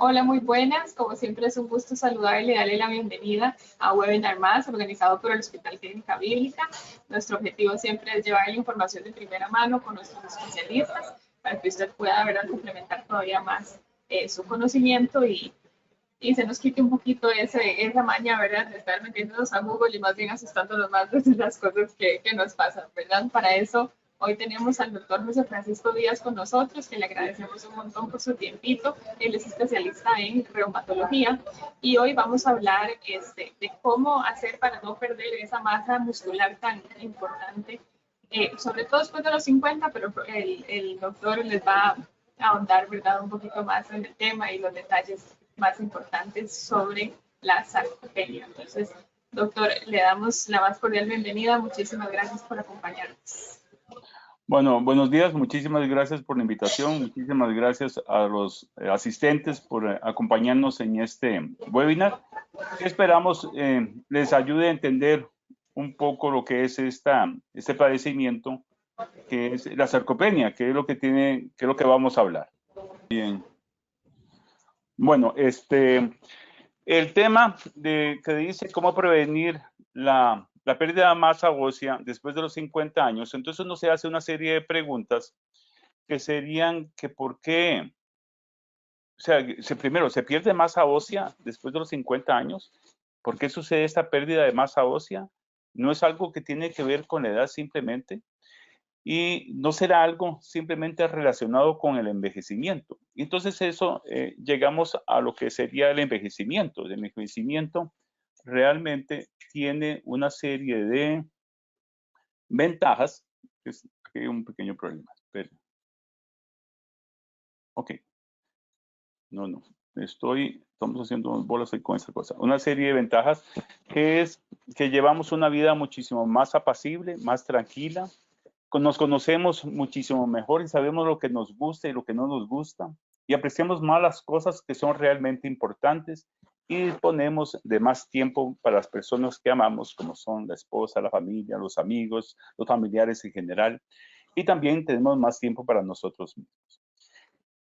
Hola, muy buenas. Como siempre es un gusto saludarle y darle la bienvenida a Webinar Más, organizado por el Hospital Clínica Bíblica. Nuestro objetivo siempre es llevarle información de primera mano con nuestros especialistas para que usted pueda, ¿verdad?, complementar todavía más su conocimiento y se nos quite un poquito esa maña, ¿verdad?, de estar metiéndonos a Google y más bien asustándonos más de las cosas que nos pasan, ¿verdad? Para eso, hoy tenemos al doctor José Francisco Díaz con nosotros, que le agradecemos un montón por su tiempito. Él es especialista en reumatología y hoy vamos a hablar de cómo hacer para no perder esa masa muscular tan importante, sobre todo después de los 50, pero el doctor les va a ahondar, ¿verdad?, un poquito más en el tema y los detalles más importantes sobre la sarcopenia. Entonces, doctor, le damos la más cordial bienvenida. Muchísimas gracias por acompañarnos. Bueno, buenos días. Muchísimas gracias por la invitación. Muchísimas gracias a los asistentes por acompañarnos en este webinar. Esperamos les ayude a entender un poco lo que es este padecimiento, que es la sarcopenia, que es lo que vamos a hablar. Bien. Bueno, el tema que dice cómo prevenir la pérdida de masa ósea después de los 50 años, entonces uno se hace una serie de preguntas que serían que por qué, o sea, primero, ¿se pierde masa ósea después de los 50 años? ¿Por qué sucede esta pérdida de masa ósea? ¿No es algo que tiene que ver con la edad simplemente? ¿Y no será algo simplemente relacionado con el envejecimiento? Entonces eso, llegamos a lo que sería el envejecimiento. El envejecimiento realmente tiene una serie de ventajas. Aquí hay un pequeño problema. Espera. Ok. No. Estamos haciendo bolas hoy con esta cosa. Una serie de ventajas que es que llevamos una vida muchísimo más apacible, más tranquila. Nos conocemos muchísimo mejor y sabemos lo que nos gusta y lo que no nos gusta. Y apreciamos más las cosas que son realmente importantes y disponemos de más tiempo para las personas que amamos, como son la esposa, la familia, los amigos, los familiares en general. Y también tenemos más tiempo para nosotros mismos.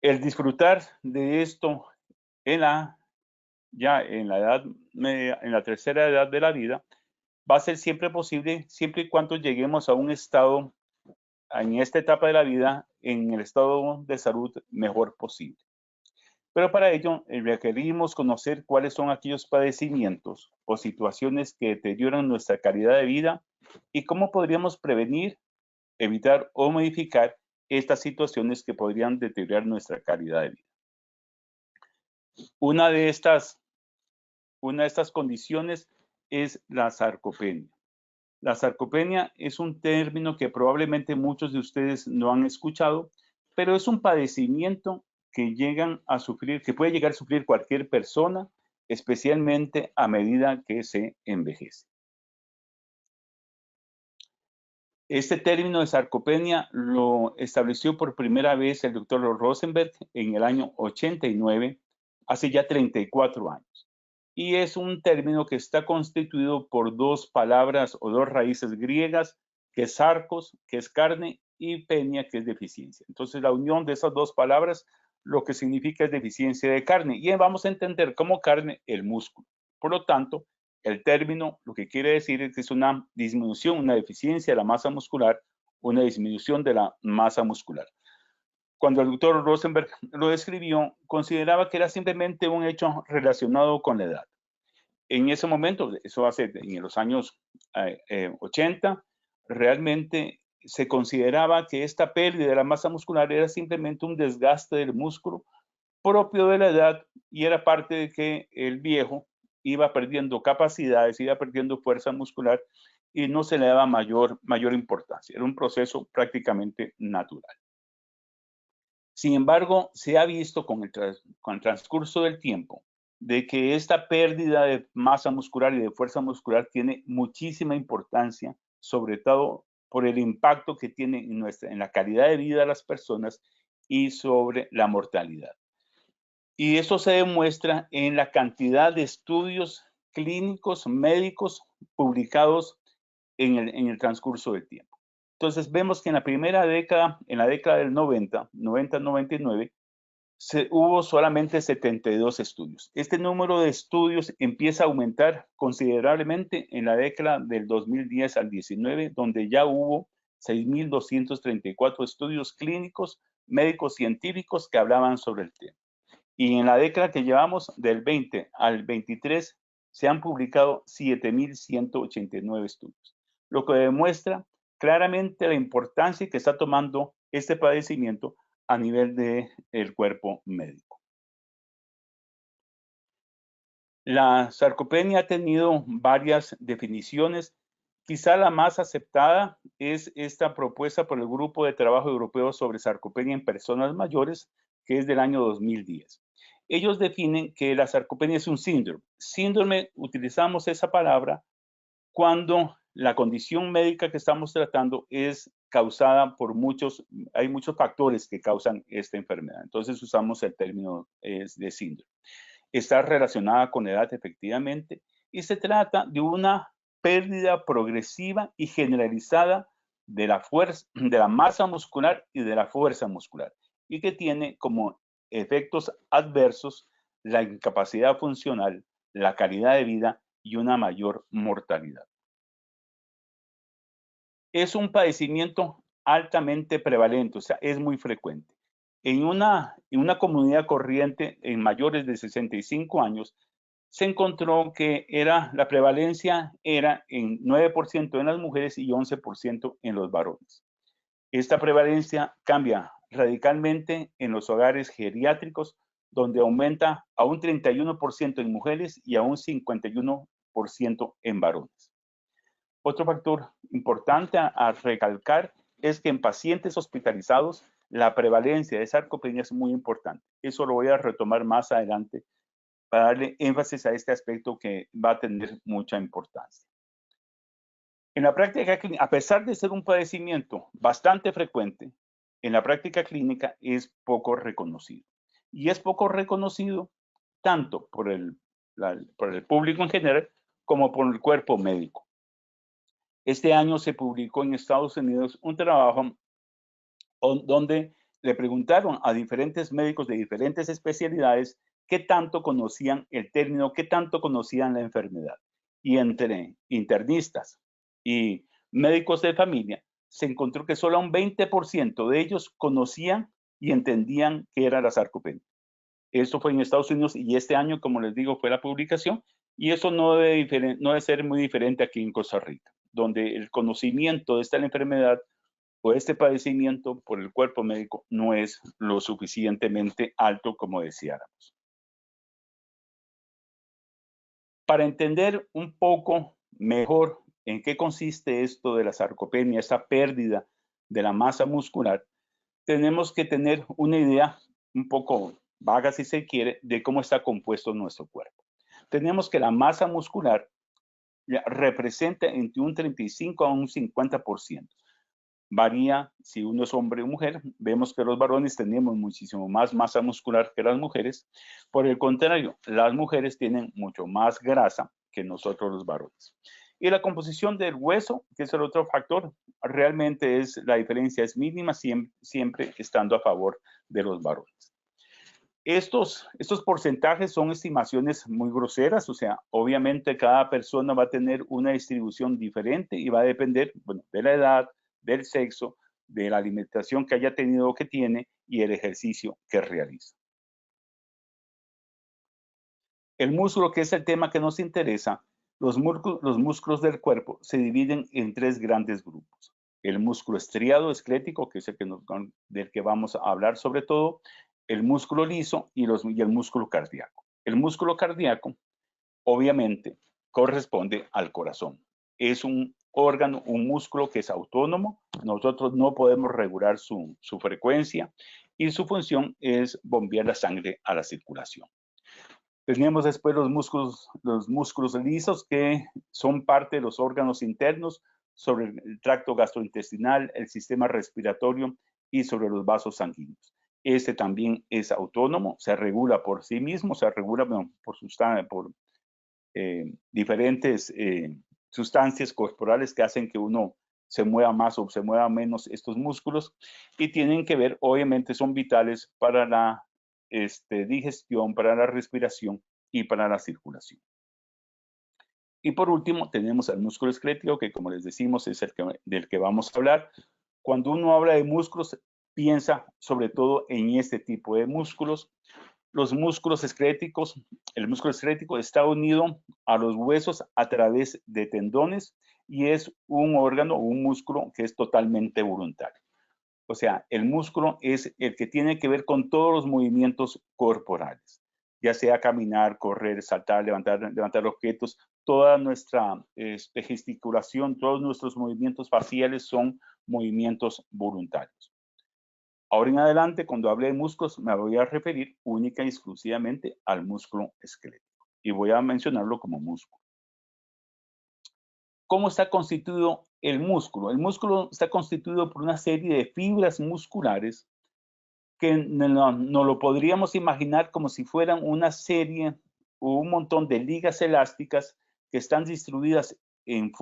El disfrutar de esto ya en la edad media, en la tercera edad de la vida, va a ser siempre posible, siempre y cuando lleguemos a un estado, en esta etapa de la vida, en el estado de salud mejor posible. Pero para ello requerimos conocer cuáles son aquellos padecimientos o situaciones que deterioran nuestra calidad de vida y cómo podríamos prevenir, evitar o modificar estas situaciones que podrían deteriorar nuestra calidad de vida. Una de estas condiciones es la sarcopenia. La sarcopenia es un término que probablemente muchos de ustedes no han escuchado, pero es un padecimiento que puede llegar a sufrir cualquier persona, especialmente a medida que se envejece. Este término de sarcopenia lo estableció por primera vez el doctor Rosenberg en el año 89, hace ya 34 años. Y es un término que está constituido por dos palabras o dos raíces griegas, que es sarcos, que es carne, y penia, que es deficiencia. Entonces, la unión de esas dos palabras lo que significa es deficiencia de carne. Y vamos a entender como carne el músculo. Por lo tanto, el término lo que quiere decir es que es una disminución, una deficiencia de la masa muscular, una disminución de la masa muscular. Cuando el doctor Rosenberg lo describió, consideraba que era simplemente un hecho relacionado con la edad. En ese momento, eso hace en los años 80, realmente se consideraba que esta pérdida de la masa muscular era simplemente un desgaste del músculo propio de la edad y era parte de que el viejo iba perdiendo capacidades, iba perdiendo fuerza muscular y no se le daba mayor importancia. Era un proceso prácticamente natural. Sin embargo, se ha visto con el transcurso del tiempo de que esta pérdida de masa muscular y de fuerza muscular tiene muchísima importancia, sobre todo por el impacto que tiene en la calidad de vida de las personas y sobre la mortalidad. Y eso se demuestra en la cantidad de estudios clínicos, médicos, publicados en el transcurso del tiempo. Entonces vemos que en la primera década, en la década del 90, 99, hubo solamente 72 estudios. Este número de estudios empieza a aumentar considerablemente en la década del 2010 al 19, donde ya hubo 6.234 estudios clínicos, médicos, científicos que hablaban sobre el tema. Y en la década que llevamos, del 20 al 23, se han publicado 7.189 estudios, lo que demuestra claramente la importancia que está tomando este padecimiento a nivel del cuerpo médico. La sarcopenia ha tenido varias definiciones. Quizá la más aceptada es esta propuesta por el Grupo de Trabajo Europeo sobre Sarcopenia en Personas Mayores, que es del año 2010. Ellos definen que la sarcopenia es un síndrome. Síndrome, utilizamos esa palabra cuando la condición médica que estamos tratando es causada por hay muchos factores que causan esta enfermedad. Entonces usamos el término de síndrome. Está relacionada con edad efectivamente y se trata de una pérdida progresiva y generalizada de la masa muscular y de la fuerza muscular y que tiene como efectos adversos la incapacidad funcional, la calidad de vida y una mayor mortalidad. Es un padecimiento altamente prevalente, o sea, es muy frecuente. En una comunidad corriente en mayores de 65 años, se encontró que la prevalencia era en 9% en las mujeres y 11% en los varones. Esta prevalencia cambia radicalmente en los hogares geriátricos, donde aumenta a un 31% en mujeres y a un 51% en varones. Otro factor importante a recalcar es que en pacientes hospitalizados la prevalencia de sarcopenia es muy importante. Eso lo voy a retomar más adelante para darle énfasis a este aspecto que va a tener mucha importancia. En la práctica clínica, a pesar de ser un padecimiento bastante frecuente, en la práctica clínica es poco reconocido. Y es poco reconocido tanto por el público en general como por el cuerpo médico. Este año se publicó en Estados Unidos un trabajo donde le preguntaron a diferentes médicos de diferentes especialidades qué tanto conocían el término, qué tanto conocían la enfermedad. Y entre internistas y médicos de familia, se encontró que solo un 20% de ellos conocían y entendían qué era la sarcopenia. Esto fue en Estados Unidos y este año, como les digo, fue la publicación y eso no debe ser muy diferente aquí en Costa Rica, donde el conocimiento de esta enfermedad o este padecimiento por el cuerpo médico no es lo suficientemente alto como deseáramos. Para entender un poco mejor en qué consiste esto de la sarcopenia, esta pérdida de la masa muscular, tenemos que tener una idea un poco vaga, si se quiere, de cómo está compuesto nuestro cuerpo. Tenemos que la masa muscular representa entre un 35 a un 50%. Varía si uno es hombre o mujer. Vemos que los varones tenemos muchísimo más masa muscular que las mujeres. Por el contrario, las mujeres tienen mucho más grasa que nosotros los varones. Y la composición del hueso, que es el otro factor, realmente la diferencia es mínima, siempre estando a favor de los varones. Estos porcentajes son estimaciones muy groseras, o sea, obviamente cada persona va a tener una distribución diferente y va a depender, bueno, de la edad, del sexo, de la alimentación que haya tenido o que tiene y el ejercicio que realiza. El músculo, que es el tema que nos interesa, los músculos del cuerpo se dividen en tres grandes grupos. El músculo estriado esquelético, que es del que vamos a hablar sobre todo, el músculo liso y el músculo cardíaco. El músculo cardíaco, obviamente, corresponde al corazón. Es un órgano, un músculo que es autónomo. Nosotros no podemos regular su frecuencia y su función es bombear la sangre a la circulación. Tenemos después los músculos lisos, que son parte de los órganos internos sobre el tracto gastrointestinal, el sistema respiratorio y sobre los vasos sanguíneos. Este también es autónomo, se regula por sí mismo, se regula por diferentes sustancias corporales que hacen que uno se mueva más o se mueva menos estos músculos y tienen que ver, obviamente son vitales para la digestión, para la respiración y para la circulación. Y por último, tenemos al músculo esquelético, que como les decimos es del que vamos a hablar. Cuando uno habla de músculos, piensa sobre todo en este tipo de músculos. Los músculos esqueléticos, el músculo esquelético está unido a los huesos a través de tendones y es un órgano o un músculo que es totalmente voluntario. O sea, el músculo es el que tiene que ver con todos los movimientos corporales, ya sea caminar, correr, saltar, levantar objetos. Toda nuestra gesticulación, todos nuestros movimientos faciales son movimientos voluntarios. Ahora en adelante, cuando hable de músculos, me voy a referir única y exclusivamente al músculo esquelético y voy a mencionarlo como músculo. ¿Cómo está constituido el músculo? El músculo está constituido por una serie de fibras musculares que no lo podríamos imaginar como si fueran una serie o un montón de ligas elásticas que están distribuidas en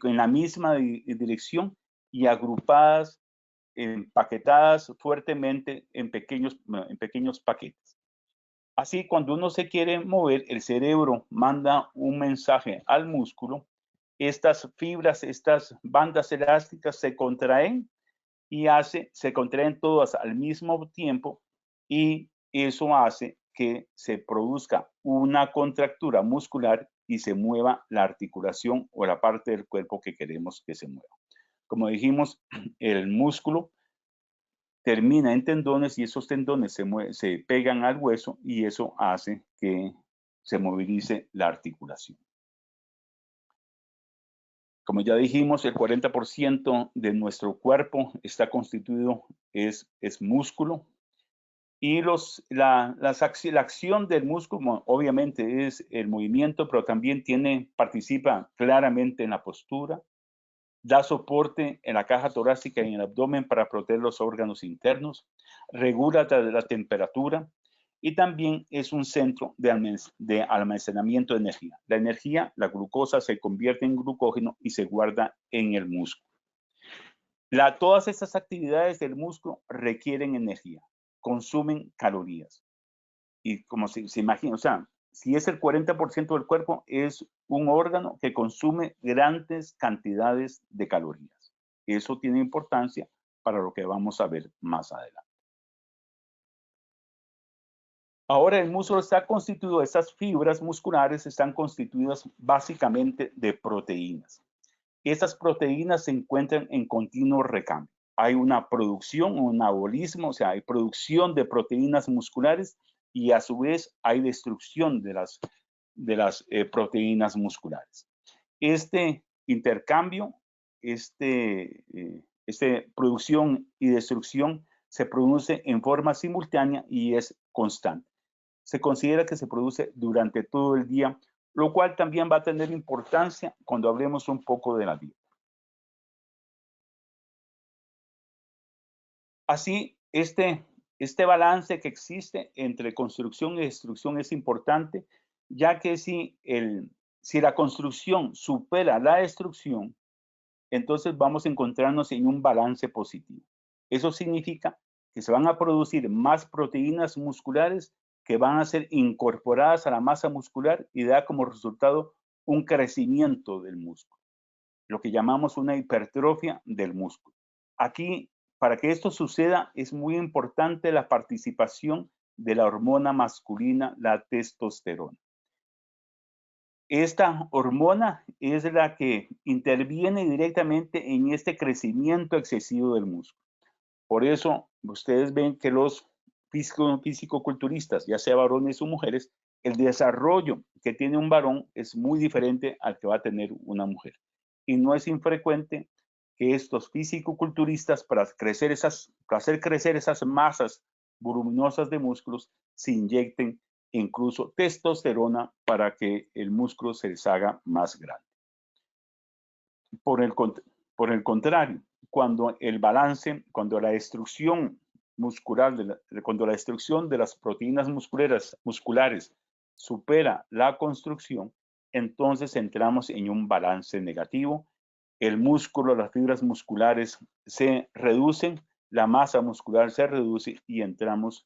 la misma dirección y agrupadas, empaquetadas fuertemente en pequeños paquetes. Así, cuando uno se quiere mover, el cerebro manda un mensaje al músculo. Estas fibras, estas bandas elásticas se contraen y se contraen todas al mismo tiempo y eso hace que se produzca una contractura muscular y se mueva la articulación o la parte del cuerpo que queremos que se mueva. Como dijimos, el músculo termina en tendones y esos tendones se pegan al hueso y eso hace que se movilice la articulación. Como ya dijimos, el 40% de nuestro cuerpo está constituido, es músculo. Y la acción del músculo obviamente es el movimiento, pero también participa claramente en la postura, da soporte en la caja torácica y en el abdomen para proteger los órganos internos, regula la temperatura y también es un centro de almacenamiento de energía. La energía, la glucosa, se convierte en glucógeno y se guarda en el músculo. Todas estas actividades del músculo requieren energía, consumen calorías. Y como se imagina, o sea, si es el 40% del cuerpo, es un órgano que consume grandes cantidades de calorías. Eso tiene importancia para lo que vamos a ver más adelante. Ahora el músculo está constituido, estas fibras musculares están constituidas básicamente de proteínas. Estas proteínas se encuentran en continuo recambio. Hay una producción, un anabolismo, o sea, hay producción de proteínas musculares y a su vez hay destrucción de las proteínas musculares. Este intercambio, producción y destrucción se produce en forma simultánea y es constante. Se considera que se produce durante todo el día, lo cual también va a tener importancia cuando hablemos un poco de la dieta. Así, este balance que existe entre construcción y destrucción es importante, ya que si la construcción supera la destrucción, entonces vamos a encontrarnos en un balance positivo. Eso significa que se van a producir más proteínas musculares que van a ser incorporadas a la masa muscular y da como resultado un crecimiento del músculo, lo que llamamos una hipertrofia del músculo. Aquí, para que esto suceda, es muy importante la participación de la hormona masculina, la testosterona. Esta hormona es la que interviene directamente en este crecimiento excesivo del músculo. Por eso, ustedes ven que los físico-culturistas, ya sea varones o mujeres, el desarrollo que tiene un varón es muy diferente al que va a tener una mujer. Y no es infrecuente que estos físico-culturistas, para hacer crecer esas masas voluminosas de músculos, se inyecten incluso testosterona para que el músculo se les haga más grande. Por el contrario, cuando la destrucción muscular, cuando la destrucción de las proteínas musculares supera la construcción, entonces entramos en un balance negativo. El músculo, las fibras musculares se reducen, la masa muscular se reduce y entramos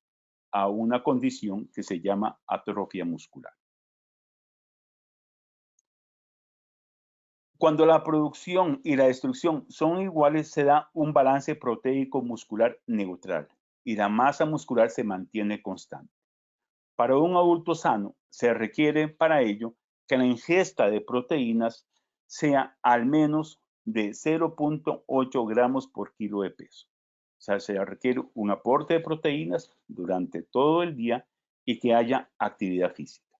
a una condición que se llama atrofia muscular. Cuando la producción y la destrucción son iguales, se da un balance proteico muscular neutral y la masa muscular se mantiene constante. Para un adulto sano, se requiere para ello que la ingesta de proteínas sea al menos de 0.8 gramos por kilo de peso. O sea, se requiere un aporte de proteínas durante todo el día y que haya actividad física.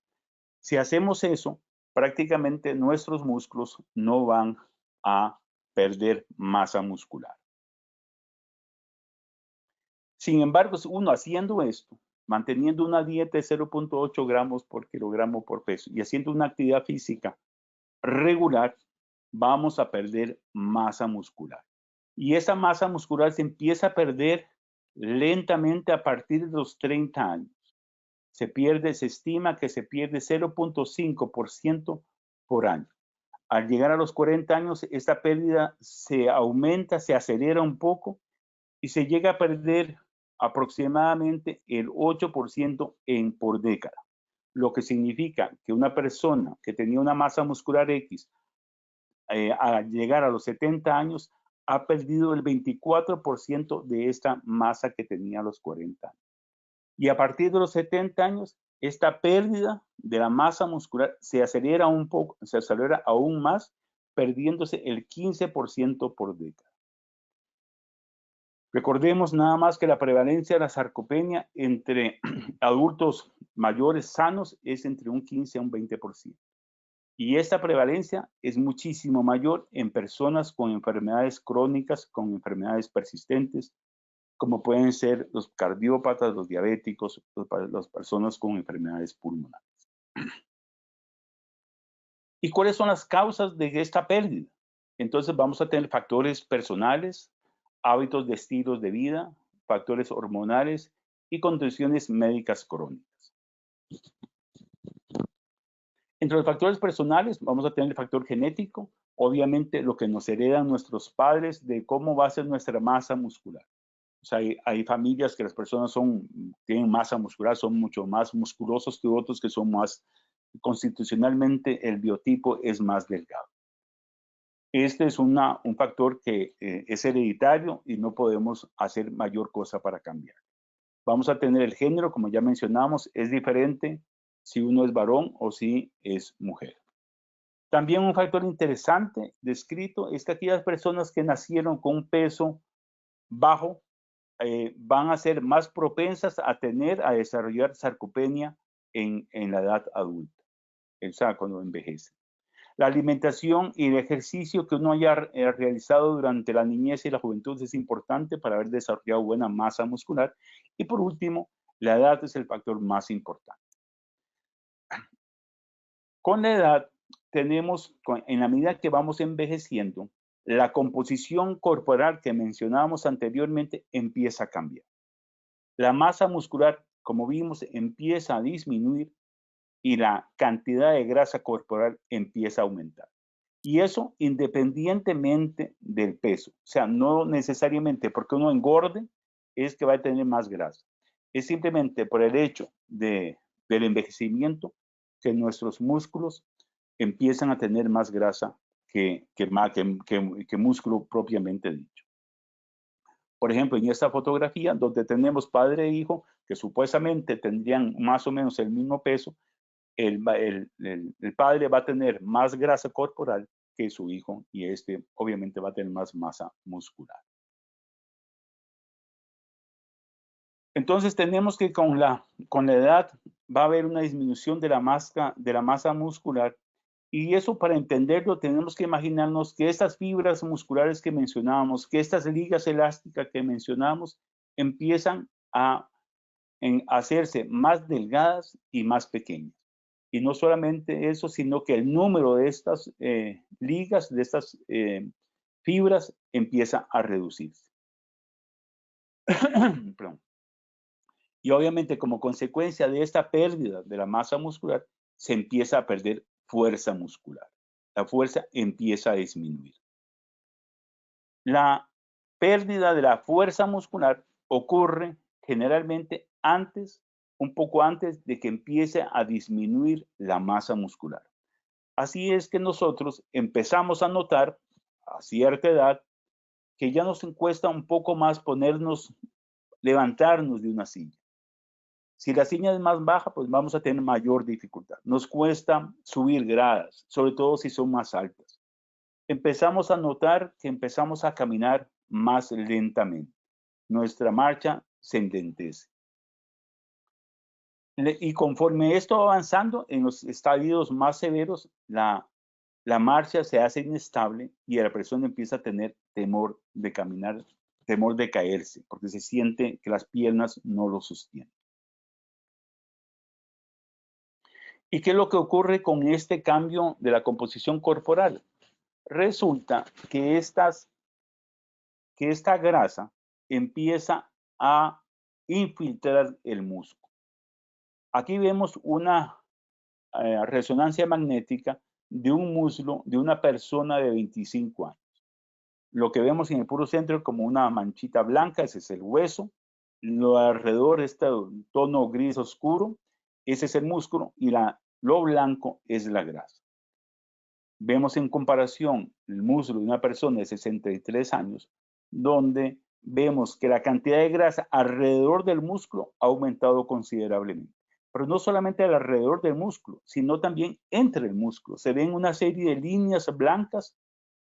Si hacemos eso, prácticamente nuestros músculos no van a perder masa muscular. Sin embargo, uno haciendo esto, manteniendo una dieta de 0.8 gramos por kilogramo por peso y haciendo una actividad física regular, vamos a perder masa muscular. Y esa masa muscular se empieza a perder lentamente a partir de los 30 años. Se estima que se pierde 0.5% por año. Al llegar a los 40 años, esta pérdida se aumenta, se acelera un poco y se llega a perder aproximadamente el 8% por década, lo que significa que una persona que tenía una masa muscular X al llegar a los 70 años ha perdido el 24% de esta masa que tenía a los 40 años. Y a partir de los 70 años, esta pérdida de la masa muscular se acelera un poco, se acelera aún más, perdiéndose el 15% por década. Recordemos nada más que la prevalencia de la sarcopenia entre adultos mayores sanos es entre un 15 a un 20%. Y esta prevalencia es muchísimo mayor en personas con enfermedades crónicas, con enfermedades persistentes, como pueden ser los cardiópatas, los diabéticos, las personas con enfermedades pulmonares. ¿Y cuáles son las causas de esta pérdida? Entonces vamos a tener factores personales, hábitos de estilos de vida, factores hormonales y condiciones médicas crónicas. Entre los factores personales vamos a tener el factor genético, obviamente lo que nos heredan nuestros padres de cómo va a ser nuestra masa muscular. O sea, hay familias que las personas tienen masa muscular, son mucho más musculosos que otros que son más, constitucionalmente el biotipo es más delgado. Este es un factor que es hereditario y no podemos hacer mayor cosa para cambiar. Vamos a tener el género, como ya mencionamos, es diferente si uno es varón o si es mujer. También un factor interesante descrito es que aquellas personas que nacieron con un peso bajo van a ser más propensas a desarrollar sarcopenia en la edad adulta, o sea, cuando envejece. La alimentación y el ejercicio que uno haya realizado durante la niñez y la juventud es importante para haber desarrollado buena masa muscular. Y por último, la edad es el factor más importante. Con la edad tenemos, en la medida que vamos envejeciendo, la composición corporal que mencionábamos anteriormente empieza a cambiar. La masa muscular, como vimos, empieza a disminuir y la cantidad de grasa corporal empieza a aumentar. Y eso independientemente del peso. O sea, no necesariamente porque uno engorde es que va a tener más grasa. Es simplemente por el hecho del envejecimiento que nuestros músculos empiezan a tener más grasa que músculo propiamente dicho. Por ejemplo, en esta fotografía donde tenemos padre e hijo que supuestamente tendrían más o menos el mismo peso, el padre va a tener más grasa corporal que su hijo y este obviamente va a tener más masa muscular. Entonces tenemos que con la edad va a haber una disminución de la masa muscular y eso para entenderlo tenemos que imaginarnos que estas fibras musculares que mencionábamos, que estas ligas elásticas que mencionábamos empiezan a hacerse más delgadas y más pequeñas. Y no solamente eso, sino que el número de estas ligas, de estas fibras, empieza a reducirse. Y obviamente como consecuencia de esta pérdida de la masa muscular, se empieza a perder fuerza muscular. La fuerza empieza a disminuir. La pérdida de la fuerza muscular ocurre generalmente un poco antes de que empiece a disminuir la masa muscular. Así es que nosotros empezamos a notar a cierta edad que ya nos cuesta un poco más levantarnos de una silla. Si la silla es más baja, pues vamos a tener mayor dificultad. Nos cuesta subir gradas, sobre todo si son más altas. Empezamos a notar que empezamos a caminar más lentamente. Nuestra marcha se enlentece. Y conforme esto va avanzando, en los estadios más severos, la marcha se hace inestable y la persona empieza a tener temor de caminar, temor de caerse, porque se siente que las piernas no lo sostienen. ¿Y qué es lo que ocurre con este cambio de la composición corporal? Resulta que esta grasa empieza a infiltrar el músculo. Aquí vemos una resonancia magnética de un muslo de una persona de 25 años. Lo que vemos en el puro centro como una manchita blanca, ese es el hueso. Lo alrededor está un tono gris oscuro, ese es el músculo y lo blanco es la grasa. Vemos en comparación el muslo de una persona de 63 años, donde vemos que la cantidad de grasa alrededor del músculo ha aumentado considerablemente. Pero no solamente alrededor del músculo, sino también entre el músculo. Se ven una serie de líneas blancas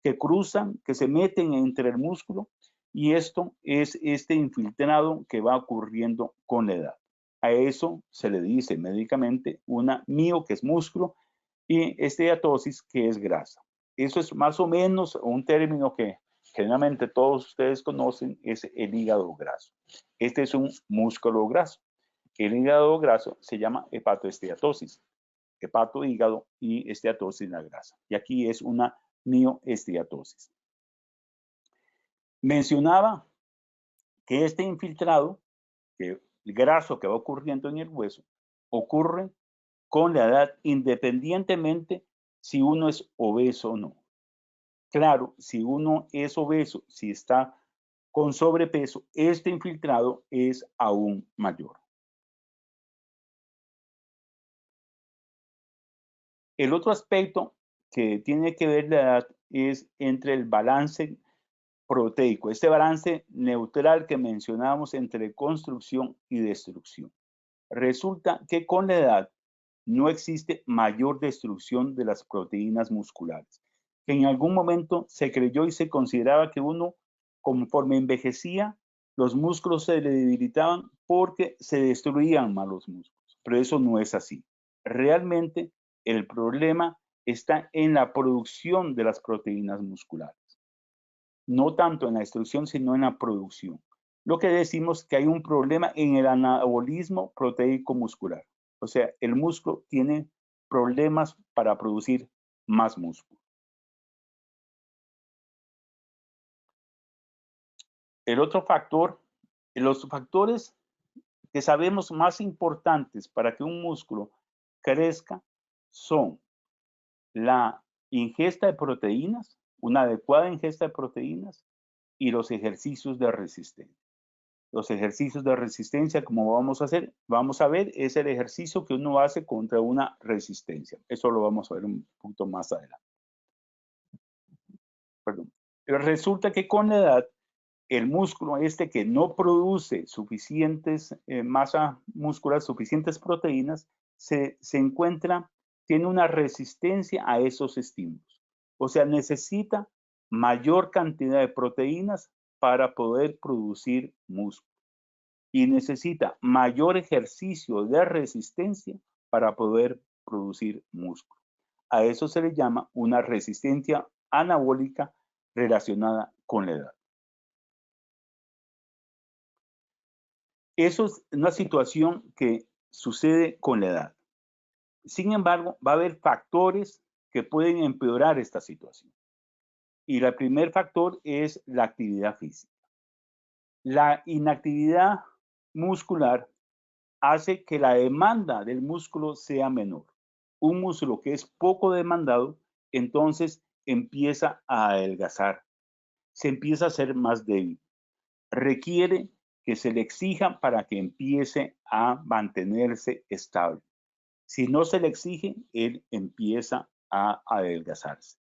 que cruzan, que se meten entre el músculo, y esto es este infiltrado que va ocurriendo con la edad. A eso se le dice médicamente una mio, que es músculo, y esteatosis, que es grasa. Eso es más o menos un término que generalmente todos ustedes conocen, es el hígado graso. Este es un músculo graso. El hígado graso se llama hepatoesteatosis. Hepato, hígado y esteatosis la grasa. Y aquí es una mioesteatosis. Mencionaba que este infiltrado, el graso que va ocurriendo en el hueso, ocurre con la edad independientemente si uno es obeso o no. Claro, si uno es obeso, si está con sobrepeso, este infiltrado es aún mayor. El otro aspecto que tiene que ver la edad es entre el balance proteico, este balance neutral que mencionábamos entre construcción y destrucción. Resulta que con la edad no existe mayor destrucción de las proteínas musculares. En algún momento se creyó y se consideraba que uno, conforme envejecía, los músculos se le debilitaban porque se destruían más los músculos, pero eso no es así. Realmente el problema está en la producción de las proteínas musculares. No tanto en la destrucción, sino en la producción. Lo que decimos que hay un problema en el anabolismo proteico muscular. O sea, el músculo tiene problemas para producir más músculo. El otro factor, los factores que sabemos más importantes para que un músculo crezca son la ingesta de proteínas, una adecuada ingesta de proteínas y los ejercicios de resistencia. Los ejercicios de resistencia, como vamos a ver, es el ejercicio que uno hace contra una resistencia. Eso lo vamos a ver un poquito más adelante. Perdón. Pero resulta que con la edad, el músculo que no produce suficientes masa muscular, suficientes proteínas, tiene una resistencia a esos estímulos. O sea, necesita mayor cantidad de proteínas para poder producir músculo. Y necesita mayor ejercicio de resistencia para poder producir músculo. A eso se le llama una resistencia anabólica relacionada con la edad. Eso es una situación que sucede con la edad. Sin embargo, va a haber factores que pueden empeorar esta situación. Y el primer factor es la actividad física. La inactividad muscular hace que la demanda del músculo sea menor. Un músculo que es poco demandado, entonces empieza a adelgazar, se empieza a ser más débil. Requiere que se le exija para que empiece a mantenerse estable. Si no se le exige, él empieza a adelgazarse.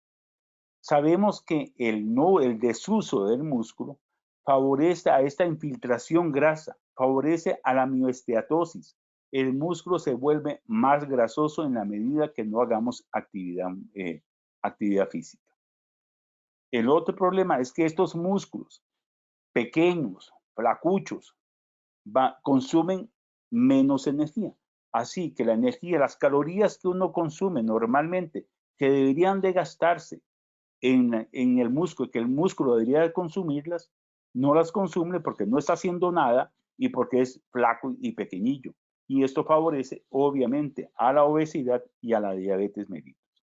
Sabemos que el desuso del músculo favorece a esta infiltración grasa, favorece a la mioesteatosis. El músculo se vuelve más grasoso en la medida que no hagamos actividad física. El otro problema es que estos músculos pequeños, flacuchos, consumen menos energía. Así que la energía, las calorías que uno consume normalmente, que deberían de gastarse en el músculo, que el músculo debería de consumirlas, no las consume porque no está haciendo nada y porque es flaco y pequeñillo. Y esto favorece obviamente a la obesidad y a la diabetes mellitus.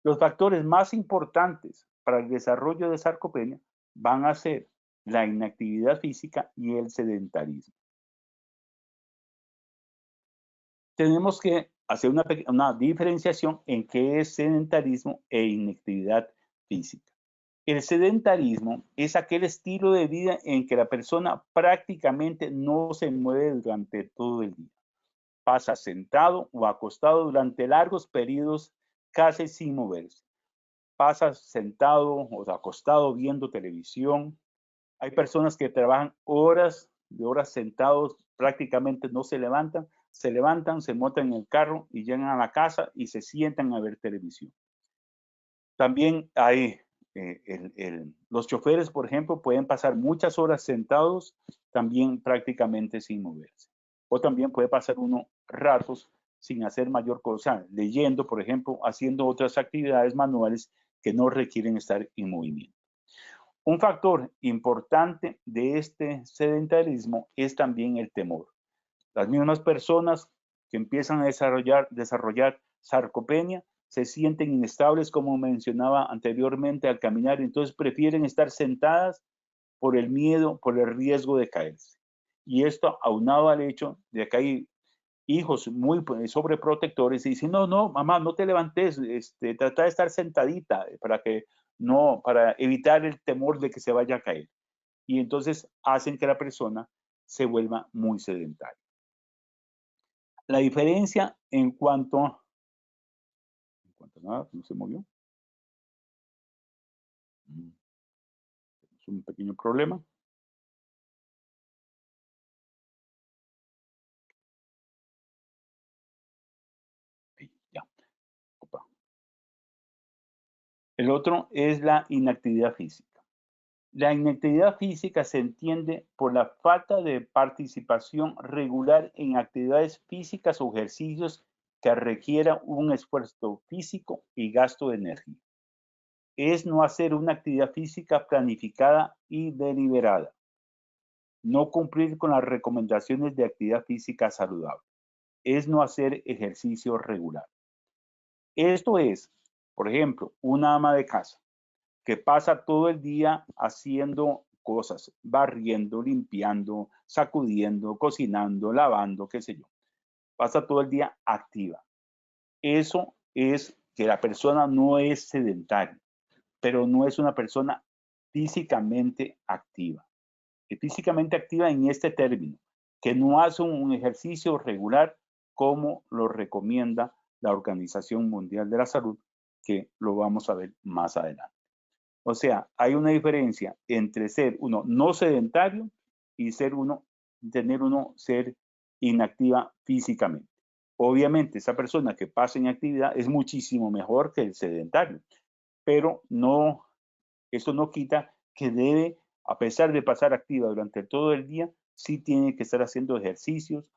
Los factores más importantes para el desarrollo de sarcopenia van a ser la inactividad física y el sedentarismo. Tenemos que hacer una diferenciación en qué es sedentarismo e inactividad física. El sedentarismo es aquel estilo de vida en que la persona prácticamente no se mueve durante todo el día. Pasa sentado o acostado durante largos periodos casi sin moverse. Pasa sentado o acostado viendo televisión. Hay personas que trabajan horas de horas sentados, prácticamente no se levantan, se montan en el carro y llegan a la casa y se sientan a ver televisión. También hay los choferes, por ejemplo, pueden pasar muchas horas sentados, también prácticamente sin moverse. O también puede pasar uno ratos sin hacer mayor cosa, leyendo, por ejemplo, haciendo otras actividades manuales que no requieren estar en movimiento. Un factor importante de este sedentarismo es también el temor. Las mismas personas que empiezan a desarrollar sarcopenia se sienten inestables, como mencionaba anteriormente, al caminar, entonces prefieren estar sentadas por el miedo, por el riesgo de caerse. Y esto aunado al hecho de que hay hijos muy sobreprotectores y dicen, no, mamá, no te levantes, trata de estar sentadita para evitar el temor de que se vaya a caer. Y entonces hacen que la persona se vuelva muy sedentaria. La diferencia en cuanto a nada, no se movió. Es un pequeño problema. Ya. Opa. El otro es la inactividad física. La inactividad física se entiende por la falta de participación regular en actividades físicas o ejercicios que requieran un esfuerzo físico y gasto de energía. Es no hacer una actividad física planificada y deliberada. No cumplir con las recomendaciones de actividad física saludable. Es no hacer ejercicio regular. Esto es, por ejemplo, una ama de casa que pasa todo el día haciendo cosas, barriendo, limpiando, sacudiendo, cocinando, lavando, qué sé yo. Pasa todo el día activa. Eso es que la persona no es sedentaria, pero no es una persona físicamente activa. Es físicamente activa en este término, que no hace un ejercicio regular como lo recomienda la Organización Mundial de la Salud, que lo vamos a ver más adelante. O sea, hay una diferencia entre ser uno no sedentario y ser inactiva físicamente. Obviamente, esa persona que pasa en actividad es muchísimo mejor que el sedentario, pero eso no quita que debe, a pesar de pasar activa durante todo el día, sí tiene que estar haciendo ejercicio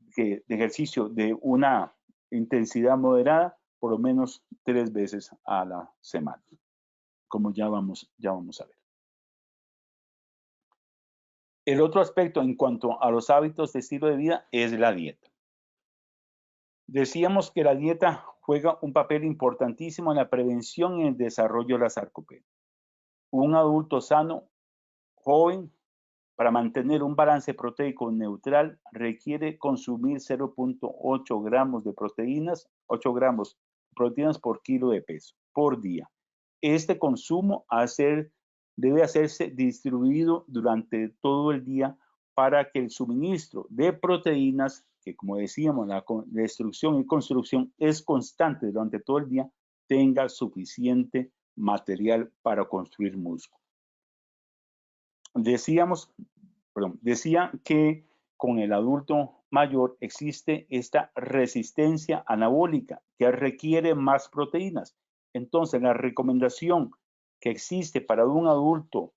de una intensidad moderada, por lo menos 3 veces a la semana, como ya vamos a ver. El otro aspecto en cuanto a los hábitos de estilo de vida es la dieta. Decíamos que la dieta juega un papel importantísimo en la prevención y en el desarrollo de la sarcopenia. Un adulto sano, joven, para mantener un balance proteico neutral, requiere consumir 0.8 gramos de proteínas, 8 gramos de proteínas por kilo de peso por día. Este consumo, a ser debe hacerse distribuido durante todo el día para que el suministro de proteínas, que como decíamos, la destrucción y construcción es constante durante todo el día, tenga suficiente material para construir músculo. Decía que con el adulto mayor existe esta resistencia anabólica que requiere más proteínas. Entonces, la recomendación que existe para un adulto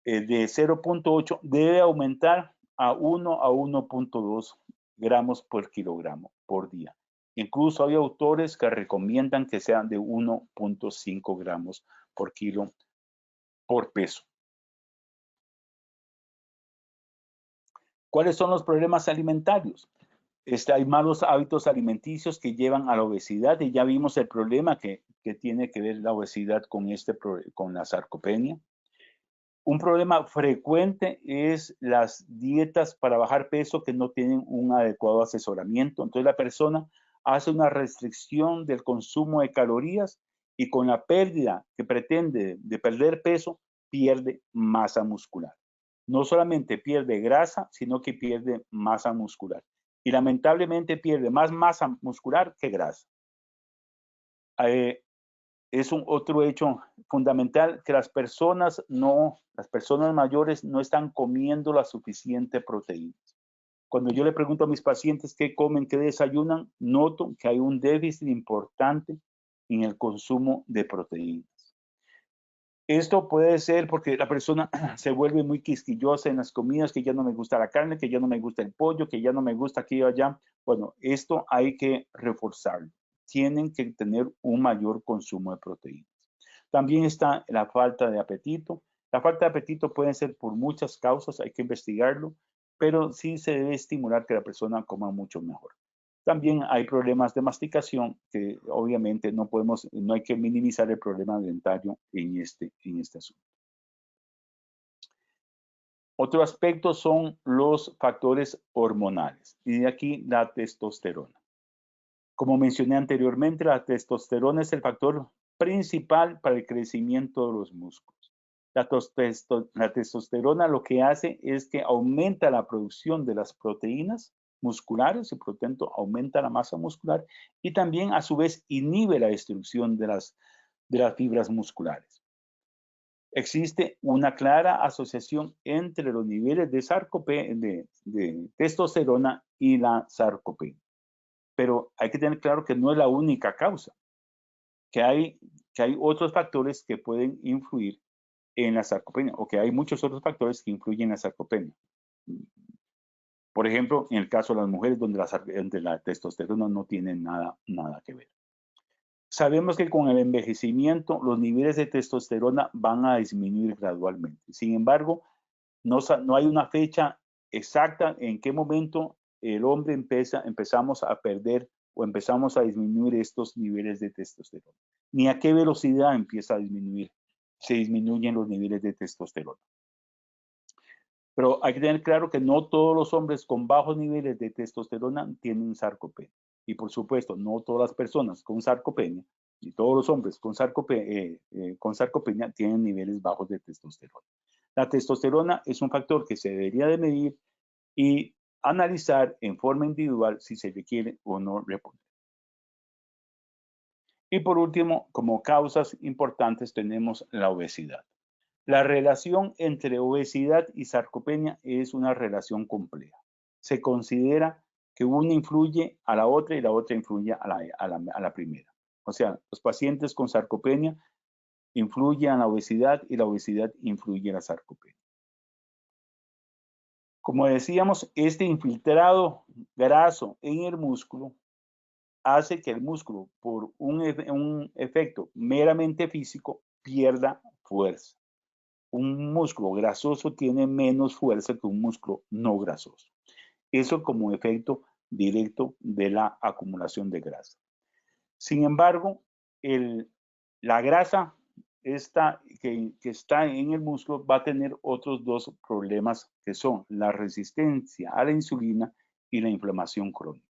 de 0.8 debe aumentar a 1 a 1.2 gramos por kilogramo por día. Incluso hay autores que recomiendan que sean de 1.5 gramos por kilo por peso. ¿Cuáles son los problemas alimentarios? Hay malos hábitos alimenticios que llevan a la obesidad y ya vimos el problema que tiene que ver la obesidad con la sarcopenia. Un problema frecuente es las dietas para bajar peso que no tienen un adecuado asesoramiento. Entonces la persona hace una restricción del consumo de calorías y con la pérdida que pretende de perder peso, pierde masa muscular. No solamente pierde grasa, sino que pierde masa muscular. Y lamentablemente pierde más masa muscular que grasa. Es un otro hecho fundamental que las personas mayores no están comiendo la suficiente proteína. Cuando yo le pregunto a mis pacientes qué comen, qué desayunan, noto que hay un déficit importante en el consumo de proteínas. Esto puede ser porque la persona se vuelve muy quisquillosa en las comidas, que ya no me gusta la carne, que ya no me gusta el pollo, que ya no me gusta aquí o allá. Bueno, esto hay que reforzarlo. Tienen que tener un mayor consumo de proteínas. También está la falta de apetito. La falta de apetito puede ser por muchas causas, hay que investigarlo, pero sí se debe estimular que la persona coma mucho mejor. También hay problemas de masticación que obviamente no hay que minimizar el problema dentario en este asunto. Otro aspecto son los factores hormonales y de aquí la testosterona. Como mencioné anteriormente, la testosterona es el factor principal para el crecimiento de los músculos. La testosterona lo que hace es que aumenta la producción de las proteínas musculares y por lo tanto aumenta la masa muscular y también a su vez inhibe la destrucción de las fibras musculares. Existe una clara asociación entre los niveles de testosterona y la sarcopenia. Pero hay que tener claro que no es la única causa, que hay otros factores que pueden influir en la sarcopenia o que hay muchos otros factores que influyen en la sarcopenia. Por ejemplo, en el caso de las mujeres donde la testosterona no tiene nada que ver. Sabemos que con el envejecimiento los niveles de testosterona van a disminuir gradualmente. Sin embargo, no hay una fecha exacta en qué momento el hombre empezamos a perder o empezamos a disminuir estos niveles de testosterona. Ni a qué velocidad se disminuyen los niveles de testosterona. Pero hay que tener claro que no todos los hombres con bajos niveles de testosterona tienen sarcopenia. Y por supuesto, no todas las personas con sarcopenia, ni todos los hombres con sarcopenia tienen niveles bajos de testosterona. La testosterona es un factor que se debería de medir y analizar en forma individual si se requiere o no reponer. Y por último, como causas importantes tenemos la obesidad. La relación entre obesidad y sarcopenia es una relación compleja. Se considera que una influye a la otra y la otra influye a la primera. O sea, los pacientes con sarcopenia influyen a la obesidad y la obesidad influye a la sarcopenia. Como decíamos, este infiltrado graso en el músculo hace que el músculo, por un efecto meramente físico, pierda fuerza. Un músculo grasoso tiene menos fuerza que un músculo no grasoso. Eso como efecto directo de la acumulación de grasa. Sin embargo, la grasa que está en el músculo va a tener otros dos problemas que son la resistencia a la insulina y la inflamación crónica.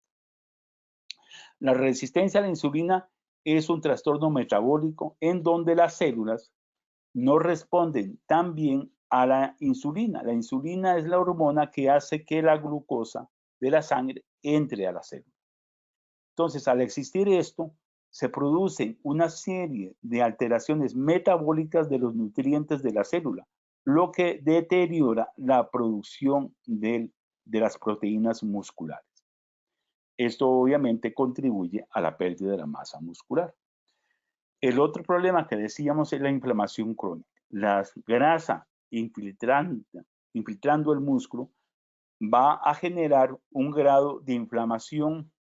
La resistencia a la insulina es un trastorno metabólico en donde las células no responden tan bien a la insulina. La insulina es la hormona que hace que la glucosa de la sangre entre a la célula. Entonces, al existir esto, se producen una serie de alteraciones metabólicas de los nutrientes de la célula, lo que deteriora la producción de las proteínas musculares. Esto obviamente contribuye a la pérdida de la masa muscular. El otro problema que decíamos es la inflamación crónica. La grasa infiltrando el músculo va a generar un grado de inflamación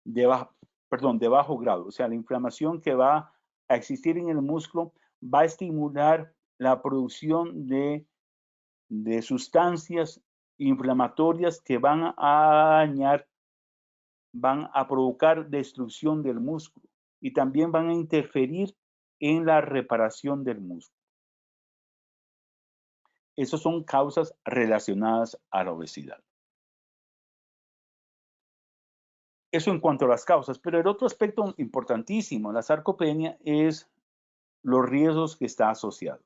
de bajo grado. O sea, la inflamación que va a existir en el músculo va a estimular la producción de sustancias inflamatorias que van a dañar, van a provocar destrucción del músculo y también van a interferir en la reparación del músculo. Esas son causas relacionadas a la obesidad. Eso en cuanto a las causas, pero el otro aspecto importantísimo de la sarcopenia es los riesgos que está asociado.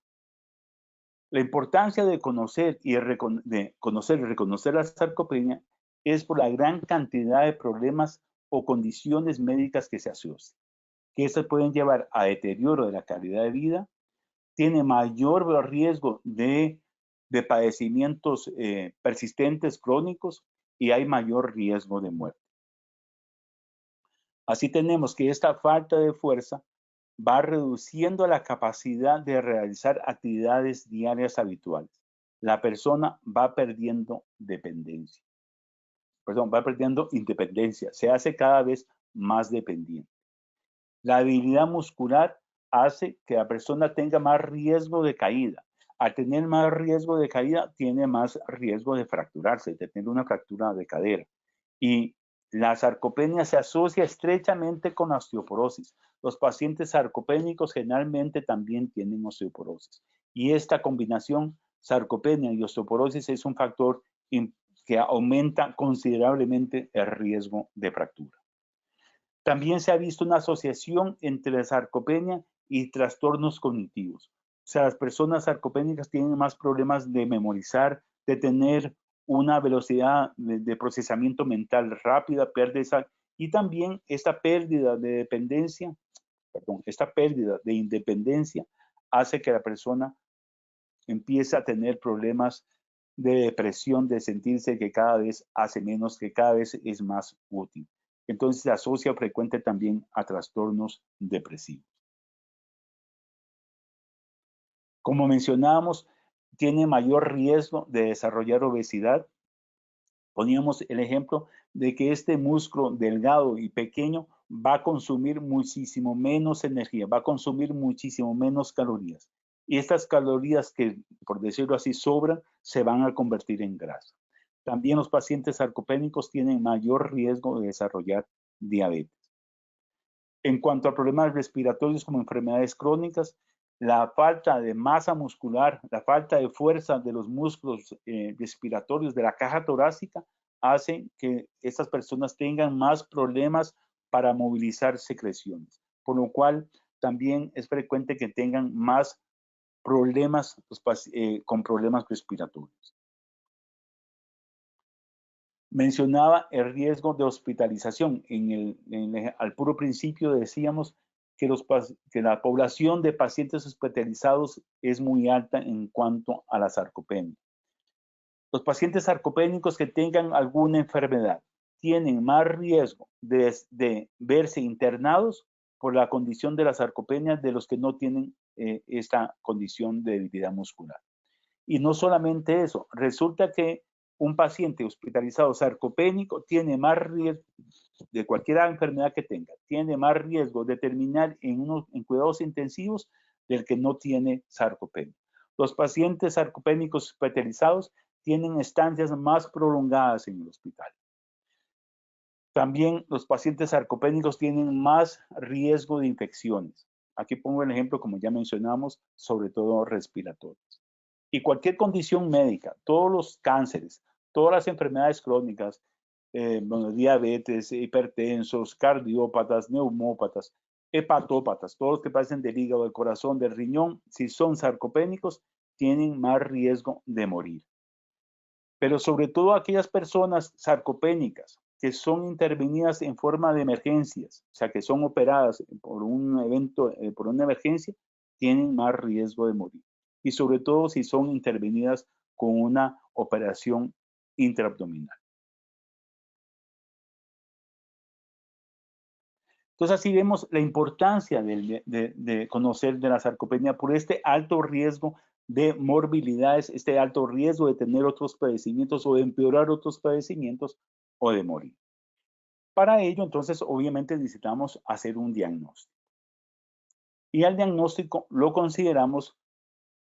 La importancia de conocer y reconocer la sarcopenia es por la gran cantidad de problemas o condiciones médicas que se asocian, que estas pueden llevar a deterioro de la calidad de vida, tiene mayor riesgo de padecimientos persistentes crónicos y hay mayor riesgo de muerte. Así tenemos que esta falta de fuerza va reduciendo la capacidad de realizar actividades diarias habituales. La persona va perdiendo dependencia. Va perdiendo independencia, se hace cada vez más dependiente. La debilidad muscular hace que la persona tenga más riesgo de caída. Al tener más riesgo de caída, tiene más riesgo de fracturarse, de tener una fractura de cadera. Y la sarcopenia se asocia estrechamente con la osteoporosis. Los pacientes sarcopénicos generalmente también tienen osteoporosis. Y esta combinación, sarcopenia y osteoporosis, es un factor que aumenta considerablemente el riesgo de fractura. También se ha visto una asociación entre la sarcopenia y trastornos cognitivos. O sea, las personas sarcopénicas tienen más problemas de memorizar, de tener una velocidad de procesamiento mental rápida, y también esta pérdida de dependencia, esta pérdida de independencia hace que la persona empiece a tener problemas de depresión, de sentirse que cada vez hace menos, que cada vez es más útil. Entonces se asocia frecuente también a trastornos depresivos. Como mencionábamos, tiene mayor riesgo de desarrollar obesidad. Poníamos el ejemplo de que este músculo delgado y pequeño va a consumir muchísimo menos energía, va a consumir muchísimo menos calorías. Y estas calorías que, por decirlo así, sobran, se van a convertir en grasa. También los pacientes sarcopénicos tienen mayor riesgo de desarrollar diabetes. En cuanto a problemas respiratorios como enfermedades crónicas, la falta de masa muscular, la falta de fuerza de los músculos respiratorios de la caja torácica hacen que estas personas tengan más problemas para movilizar secreciones, por lo cual también es frecuente que tengan más problemas con problemas respiratorios. Mencionaba el riesgo de hospitalización. Al puro principio decíamos que la población de pacientes hospitalizados es muy alta en cuanto a la sarcopenia. Los pacientes sarcopénicos que tengan alguna enfermedad tienen más riesgo de verse internados por la condición de la sarcopenia de los que no tienen esta condición de debilidad muscular. Y no solamente eso, resulta que un paciente hospitalizado sarcopénico tiene más riesgo de cualquier enfermedad que tenga, tiene más riesgo de terminar en cuidados intensivos del que no tiene sarcopenia. Los pacientes sarcopénicos hospitalizados tienen estancias más prolongadas en el hospital. También los pacientes sarcopénicos tienen más riesgo de infecciones. Aquí pongo el ejemplo, como ya mencionamos, sobre todo respiratorios. Y cualquier condición médica, todos los cánceres, todas las enfermedades crónicas, diabetes, hipertensos, cardiópatas, neumópatas, Hepatópatas, todos los que padecen del hígado, del corazón, del riñón, si son sarcopénicos, tienen más riesgo de morir. Pero sobre todo aquellas personas sarcopénicas que son intervenidas en forma de emergencias, o sea, que son operadas por un evento, por una emergencia, tienen más riesgo de morir. Y sobre todo si son intervenidas con una operación intraabdominal. Entonces así vemos la importancia de conocer de la sarcopenia por este alto riesgo de morbilidades, este alto riesgo de tener otros padecimientos o de empeorar otros padecimientos o de morir. Para ello, entonces, obviamente necesitamos hacer un diagnóstico. Y al diagnóstico lo consideramos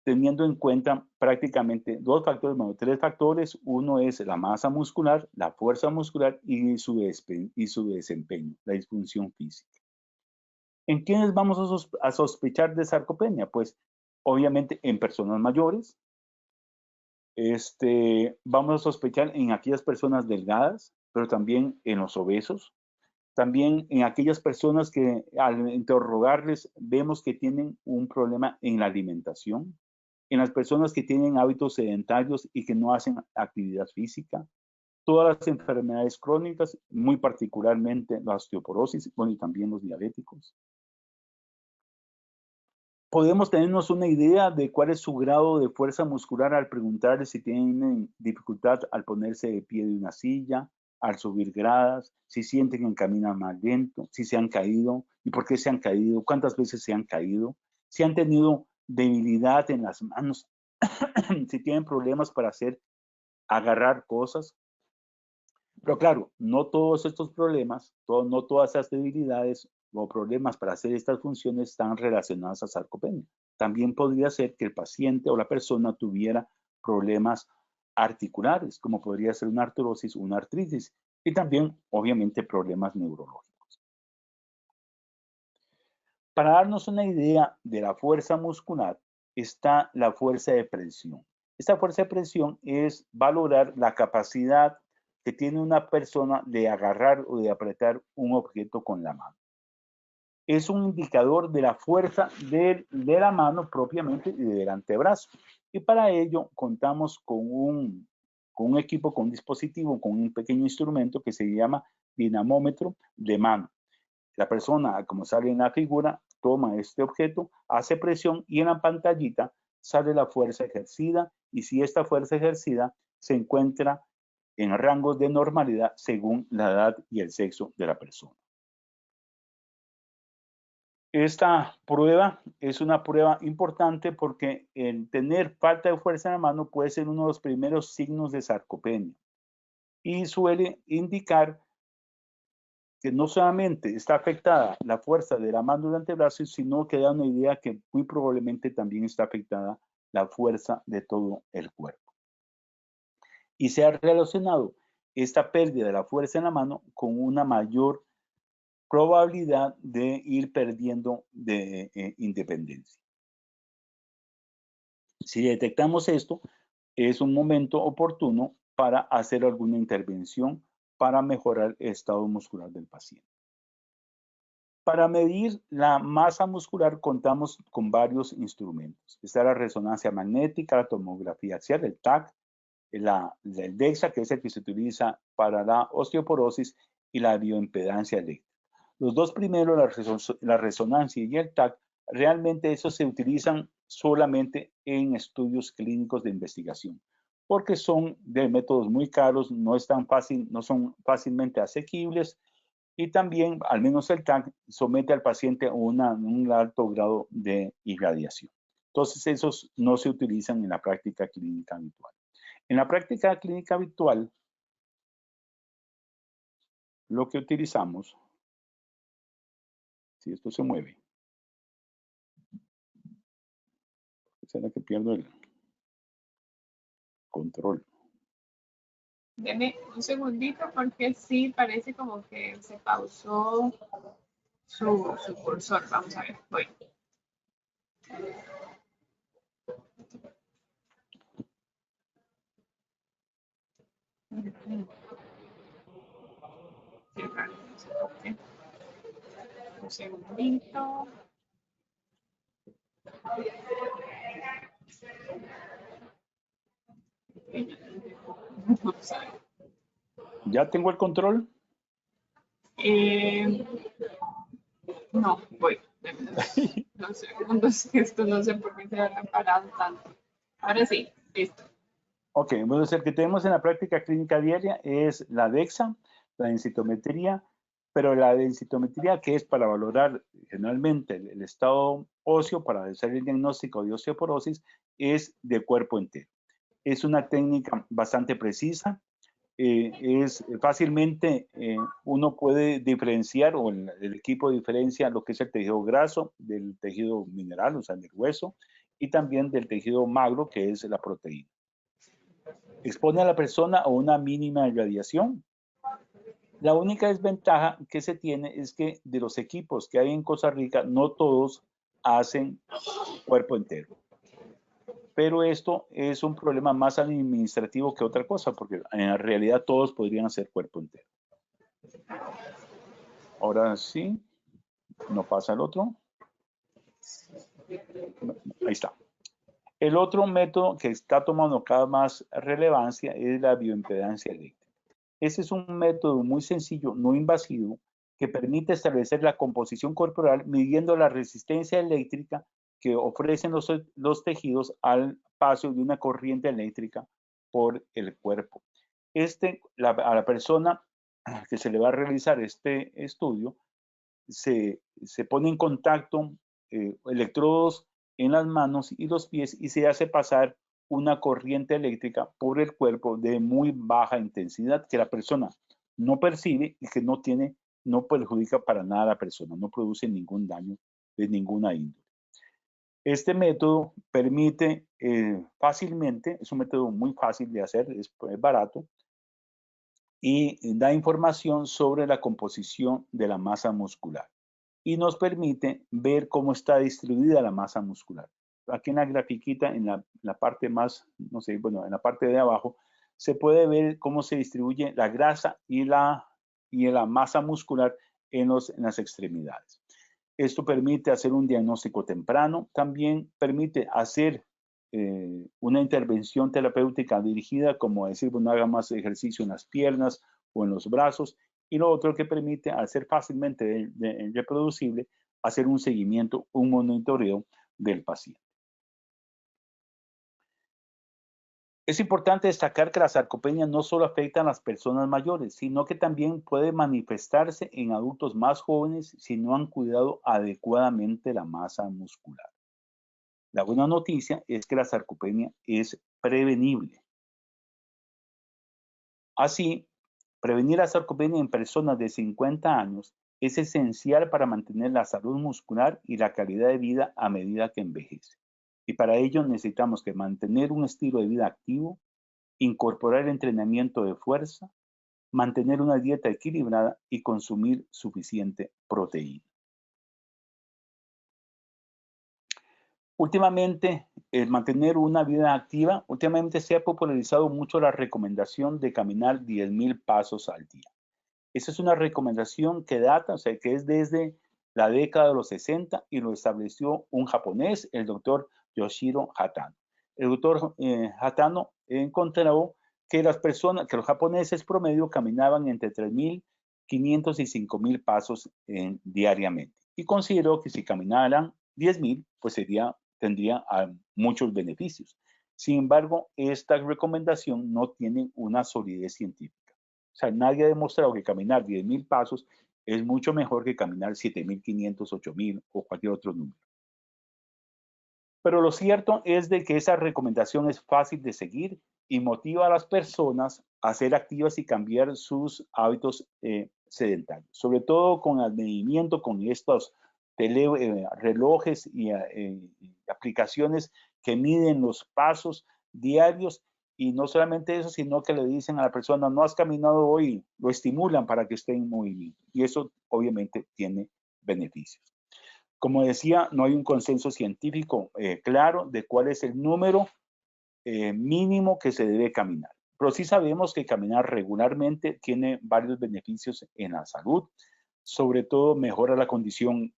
teniendo en cuenta prácticamente dos factores, bueno, tres factores. Uno es la masa muscular, la fuerza muscular y su desempeño, la disfunción física. ¿En quiénes vamos a sospechar de sarcopenia? Pues obviamente en personas mayores. Vamos a sospechar en aquellas personas delgadas, pero también en los obesos. También en aquellas personas que al interrogarles vemos que tienen un problema en la alimentación. En las personas que tienen hábitos sedentarios y que no hacen actividad física. Todas las enfermedades crónicas, muy particularmente la osteoporosis, bueno, y también los diabéticos. Podemos tenernos una idea de cuál es su grado de fuerza muscular al preguntarles si tienen dificultad al ponerse de pie de una silla, al subir gradas, si sienten que caminan más lento, si se han caído y por qué se han caído, cuántas veces se han caído, si han tenido debilidad en las manos, si tienen problemas para agarrar cosas. Pero claro, no todos estos problemas, no todas esas debilidades o problemas para hacer estas funciones están relacionadas a sarcopenia. También podría ser que el paciente o la persona tuviera problemas articulares, como podría ser una artrosis, una artritis, y también, obviamente, problemas neurológicos. Para darnos una idea de la fuerza muscular, está la fuerza de presión. Esta fuerza de presión es valorar la capacidad que tiene una persona de agarrar o de apretar un objeto con la mano. Es un indicador de la fuerza de la mano propiamente y del antebrazo. Y para ello contamos con un equipo, con un dispositivo, con un pequeño instrumento que se llama dinamómetro de mano. La persona, como sale en la figura, toma este objeto, hace presión y en la pantallita sale la fuerza ejercida y si esta fuerza ejercida se encuentra en rangos de normalidad según la edad y el sexo de la persona. Esta prueba es una prueba importante porque el tener falta de fuerza en la mano puede ser uno de los primeros signos de sarcopenia y suele indicar que no solamente está afectada la fuerza de la mano del antebrazo, sino que da una idea que muy probablemente también está afectada la fuerza de todo el cuerpo. Y se ha relacionado esta pérdida de la fuerza en la mano con una mayor probabilidad de ir perdiendo de independencia. Si detectamos esto, es un momento oportuno para hacer alguna intervención para mejorar el estado muscular del paciente. Para medir la masa muscular contamos con varios instrumentos. Está la resonancia magnética, la tomografía axial, el TAC, el DEXA, que es el que se utiliza para la osteoporosis, y la bioimpedancia eléctrica. Los dos primeros, la resonancia y el TAC, realmente esos se utilizan solamente en estudios clínicos de investigación, porque son de métodos muy caros, no son fácilmente asequibles y también, al menos el TAC, somete al paciente a un alto grado de irradiación. Entonces, esos no se utilizan en la práctica clínica habitual. En la práctica clínica habitual, lo que utilizamos, si esto se mueve, será que pierdo el control. Deme un segundito porque sí parece como que se pausó su cursor. Vamos a ver, voy. Sí, claro, no sé por qué. Un segundito. ¿Ya tengo el control? No, voy. Dos segundos, esto no sé por qué se ha parado tanto. Ahora sí, listo. Ok, bueno, el que tenemos en la práctica clínica diaria es la DEXA, la densitometría, pero la densitometría que es para valorar generalmente el estado óseo, para hacer el diagnóstico de osteoporosis, es de cuerpo entero. Es una técnica bastante precisa, es fácilmente uno puede diferenciar, o el equipo diferencia lo que es el tejido graso del tejido mineral, o sea, del hueso, y también del tejido magro, que es la proteína. Expone a la persona a una mínima radiación. La única desventaja que se tiene es que de los equipos que hay en Costa Rica, no todos hacen cuerpo entero. Pero esto es un problema más administrativo que otra cosa, porque en realidad todos podrían hacer cuerpo entero. Ahora sí, no pasa el otro. Ahí está. El otro método que está tomando cada más relevancia es la bioimpedancia eléctrica. Este es un método muy sencillo, no invasivo, que permite establecer la composición corporal midiendo la resistencia eléctrica que ofrecen los tejidos al paso de una corriente eléctrica por el cuerpo. A la persona que se le va a realizar este estudio, se pone en contacto electrodos en las manos y los pies y se hace pasar una corriente eléctrica por el cuerpo de muy baja intensidad que la persona no percibe y que no perjudica para nada a la persona, no produce ningún daño de ninguna índole. Este método permite fácilmente, es un método muy fácil de hacer, es barato, y da información sobre la composición de la masa muscular y nos permite ver cómo está distribuida la masa muscular. Aquí en la grafiquita, en la parte más, no sé, bueno, en la parte de abajo, se puede ver cómo se distribuye la grasa y la masa muscular en las extremidades. Esto permite hacer un diagnóstico temprano, también permite hacer una intervención terapéutica dirigida, como decir, bueno, haga más ejercicio en las piernas o en los brazos, y lo otro que permite, al ser fácilmente reproducible, hacer un seguimiento, un monitoreo del paciente. Es importante destacar que la sarcopenia no solo afecta a las personas mayores, sino que también puede manifestarse en adultos más jóvenes si no han cuidado adecuadamente la masa muscular. La buena noticia es que la sarcopenia es prevenible. Así, prevenir la sarcopenia en personas de 50 años es esencial para mantener la salud muscular y la calidad de vida a medida que envejece. Y para ello necesitamos que mantener un estilo de vida activo, incorporar entrenamiento de fuerza, mantener una dieta equilibrada y consumir suficiente proteína. Últimamente, mantener una vida activa, últimamente se ha popularizado mucho la recomendación de caminar 10,000 pasos al día. Esa es una recomendación que data, o sea, que es desde la década de los 60 y lo estableció un japonés, el doctor Yoshiro Hatano. El doctor Hatano encontró que que los japoneses promedio caminaban entre 3,500 y 5,000 pasos diariamente. Y consideró que si caminaran 10,000, pues tendría muchos beneficios. Sin embargo, esta recomendación no tiene una solidez científica. O sea, nadie ha demostrado que caminar 10,000 pasos es mucho mejor que caminar 7,500, 8,000 o cualquier otro número. Pero lo cierto es de que esa recomendación es fácil de seguir y motiva a las personas a ser activas y cambiar sus hábitos sedentarios, sobre todo con el movimiento, con estos relojes y aplicaciones que miden los pasos diarios, y no solamente eso, sino que le dicen a la persona, no has caminado hoy, lo estimulan para que esté en movimiento, y eso obviamente tiene beneficios. Como decía, no hay un consenso científico claro de cuál es el número mínimo que se debe caminar. Pero sí sabemos que caminar regularmente tiene varios beneficios en la salud. sobre todo mejora la condición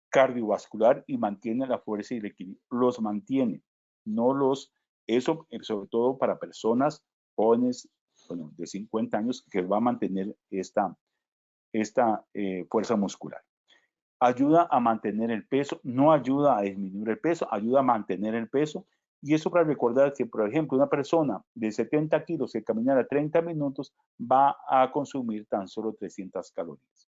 cardiovascular y mantiene la fuerza y el equilibrio. Los mantiene, no los, eso sobre todo para personas jóvenes, bueno, de 50 años, que va a mantener esta fuerza muscular. Ayuda a mantener el peso, no ayuda a disminuir el peso, ayuda a mantener el peso. Y eso para recordar que, por ejemplo, una persona de 70 kilos que caminara 30 minutos va a consumir tan solo 300 calorías.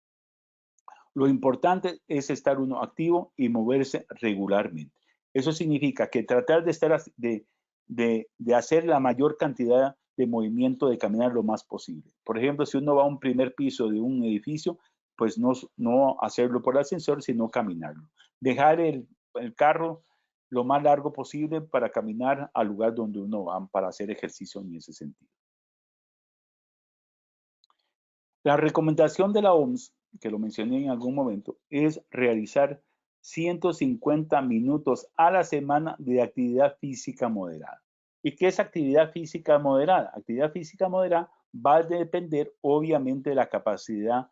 Lo importante es estar uno activo y moverse regularmente. Eso significa que tratar de estar de hacer la mayor cantidad de movimiento, de caminar lo más posible. Por ejemplo, si uno va a un primer piso de un edificio, pues no hacerlo por el ascensor, sino caminarlo. Dejar el carro lo más largo posible para caminar al lugar donde uno va para hacer ejercicio en ese sentido. La recomendación de la OMS, que lo mencioné en algún momento, es realizar 150 minutos a la semana de actividad física moderada. ¿Y qué es actividad física moderada? Actividad física moderada va a depender obviamente de la capacidad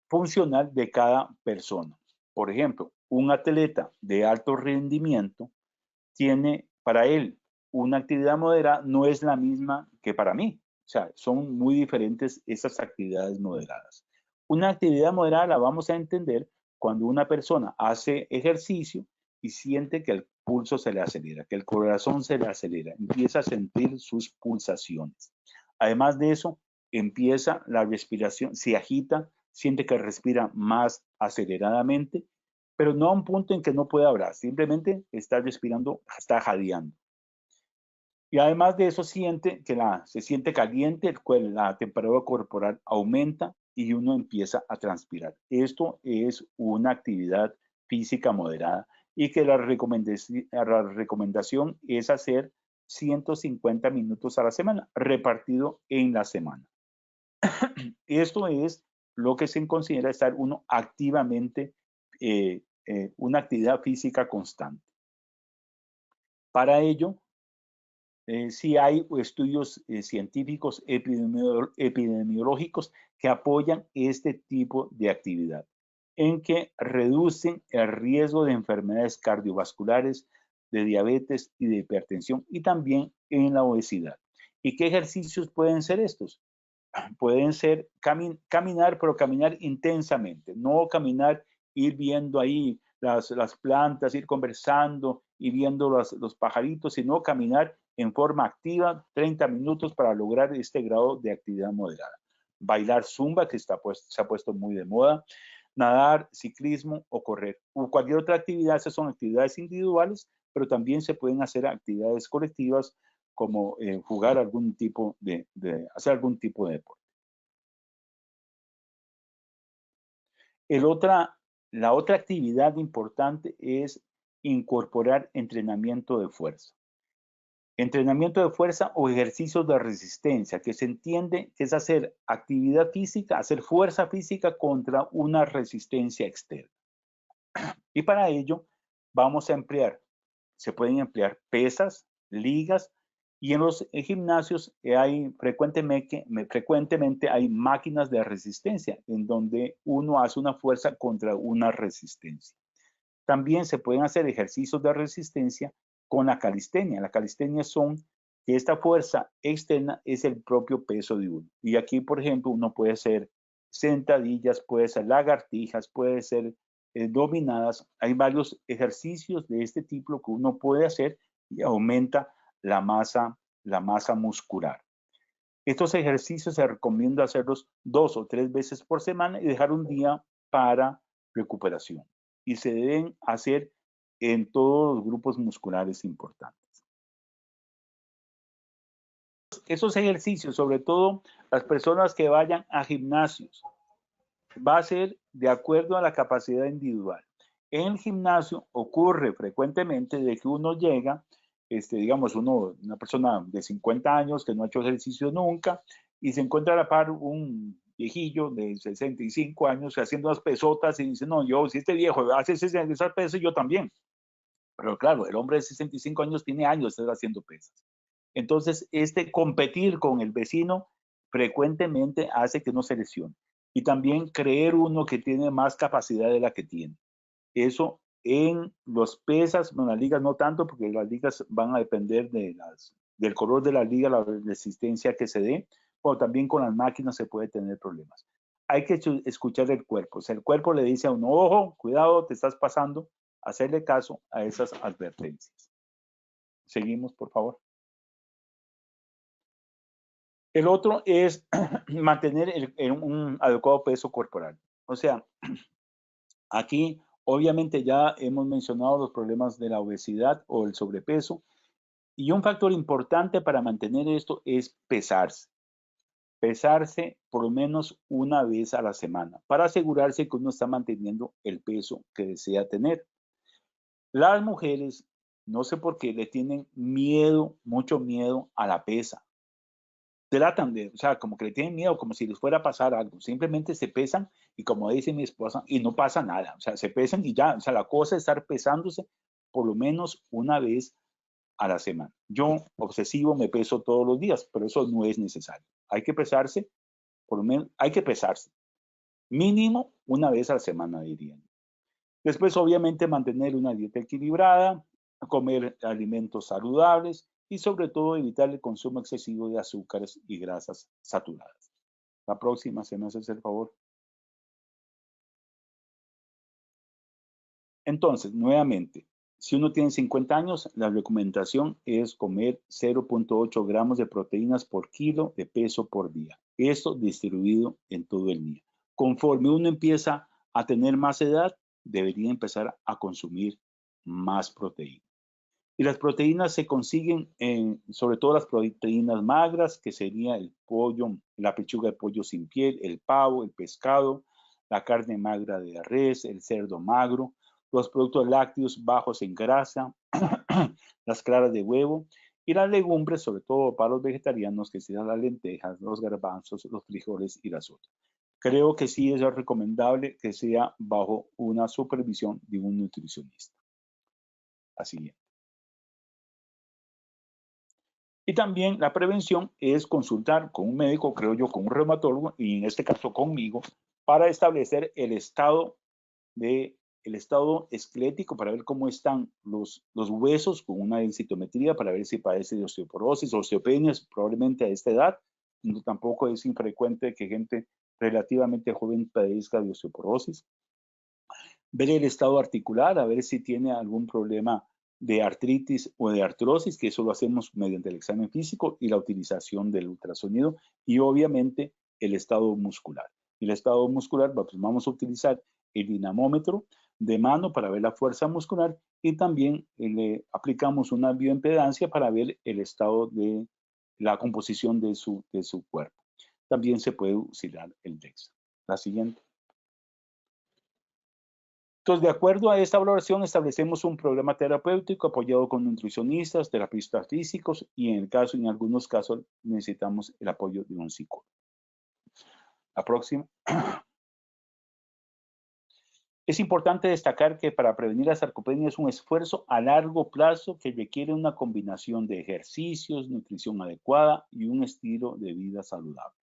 funcional de cada persona. Por ejemplo, un atleta de alto rendimiento tiene para él una actividad moderada no es la misma que para mí. O sea, son muy diferentes esas actividades moderadas. Una actividad moderada la vamos a entender cuando una persona hace ejercicio y siente que el pulso se le acelera, que el corazón se le acelera, empieza a sentir sus pulsaciones. Además de eso, empieza la respiración, se agita, siente que respira más aceleradamente, pero no a un punto en que no pueda hablar, simplemente está respirando, está jadeando. Y además de eso siente que se siente caliente, la temperatura corporal aumenta y uno empieza a transpirar. Esto es una actividad física moderada y que la recomendación es hacer 150 minutos a la semana, repartido en la semana. Esto es lo que se considera estar uno activamente, una actividad física constante. Para ello, sí hay estudios científicos epidemiológicos que apoyan este tipo de actividad, en que reducen el riesgo de enfermedades cardiovasculares, de diabetes y de hipertensión, y también en la obesidad. ¿Y qué ejercicios pueden ser estos? Pueden ser caminar, pero caminar intensamente, no caminar, ir viendo ahí las plantas, ir conversando y viendo los pajaritos, sino caminar en forma activa 30 minutos para lograr este grado de actividad moderada. Bailar zumba, que se ha puesto muy de moda, nadar, ciclismo o correr, o cualquier otra actividad. Esas son actividades individuales, pero también se pueden hacer actividades colectivas como jugar algún tipo hacer algún tipo de deporte. La otra actividad importante es incorporar entrenamiento de fuerza. Entrenamiento de fuerza o ejercicios de resistencia, que se entiende que es hacer actividad física, hacer fuerza física contra una resistencia externa. Y para ello vamos a se pueden emplear pesas, ligas, y en los gimnasios frecuentemente hay máquinas de resistencia en donde uno hace una fuerza contra una resistencia. También se pueden hacer ejercicios de resistencia con la calistenia. La calistenia son que esta fuerza externa es el propio peso de uno. Y aquí, por ejemplo, uno puede hacer sentadillas, puede hacer lagartijas, puede ser dominadas. Hay varios ejercicios de este tipo que uno puede hacer y aumenta la masa muscular. Estos ejercicios se recomienda hacerlos 2 o 3 veces por semana y dejar un día para recuperación. Y se deben hacer en todos los grupos musculares importantes. Esos ejercicios, sobre todo las personas que vayan a gimnasios, va a ser de acuerdo a la capacidad individual. En el gimnasio ocurre frecuentemente de que uno llega, digamos, una persona de 50 años que no ha hecho ejercicio nunca y se encuentra a la par un viejillo de 65 años haciendo unas pesotas y dice, no, si este viejo hace esas pesas, yo también. Pero claro, el hombre de 65 años tiene años de estar haciendo pesas. Entonces, competir con el vecino frecuentemente hace que uno se lesione. y también creer uno que tiene más capacidad de la que tiene. Eso en los pesas, en las ligas no tanto, porque las ligas van a depender del color de la liga, la resistencia que se dé, o también con las máquinas se puede tener problemas. Hay que escuchar el cuerpo. O sea, el cuerpo le dice a uno, ojo, cuidado, te estás pasando, hacerle caso a esas advertencias. Seguimos, por favor. El otro es mantener un adecuado peso corporal. O sea, aquí obviamente ya hemos mencionado los problemas de la obesidad o el sobrepeso. Y un factor importante para mantener esto es pesarse. Pesarse por lo menos una vez a la semana para asegurarse que uno está manteniendo el peso que desea tener. Las mujeres, no sé por qué, le tienen miedo, mucho miedo a la pesa. Tratan de, o sea, como que le tienen miedo, como si les fuera a pasar algo. Simplemente se pesan y como dice mi esposa, y no pasa nada. O sea, se pesan y ya. O sea, la cosa es estar pesándose por lo menos una vez a la semana. Yo, obsesivo, me peso todos los días, pero eso no es necesario. Hay que pesarse, por lo menos, hay que pesarse. Mínimo una vez a la semana, dirían. Después, obviamente, mantener una dieta equilibrada, comer alimentos saludables y sobre todo evitar el consumo excesivo de azúcares y grasas saturadas. La próxima, ¿se me hace el favor? Entonces, nuevamente, si uno tiene 50 años, la recomendación es comer 0.8 gramos de proteínas por kilo de peso por día. Esto distribuido en todo el día. Conforme uno empieza a tener más edad, debería empezar a consumir más proteína. Y las proteínas se consiguen sobre todo las proteínas magras, que sería el pollo, la pechuga de pollo sin piel, el pavo, el pescado, la carne magra de res, el cerdo magro, los productos lácteos bajos en grasa, las claras de huevo y las legumbres, sobre todo para los vegetarianos, que serían las lentejas, los garbanzos, los frijoles y la soja. Creo que sí es recomendable que sea bajo una supervisión de un nutricionista. La siguiente. Y también la prevención es consultar con un médico, creo yo, con un reumatólogo, y en este caso conmigo, para establecer el estado esquelético, para ver cómo están los huesos con una densitometría, para ver si padece de osteoporosis o osteopenia, probablemente a esta edad. No, tampoco es infrecuente que gente relativamente joven padezca de osteoporosis. Ver el estado articular, a ver si tiene algún problema de artritis o de artrosis, que eso lo hacemos mediante el examen físico y la utilización del ultrasonido, y obviamente el estado muscular. Y el estado muscular, pues vamos a utilizar el dinamómetro de mano para ver la fuerza muscular y también le aplicamos una bioimpedancia para ver el estado de la composición de su cuerpo. También se puede utilizar el DEXA. La siguiente. Entonces, de acuerdo a esta valoración, establecemos un programa terapéutico apoyado con nutricionistas, terapistas físicos y en algunos casos necesitamos el apoyo de un psicólogo. La próxima. Es importante destacar que para prevenir la sarcopenia es un esfuerzo a largo plazo que requiere una combinación de ejercicios, nutrición adecuada y un estilo de vida saludable.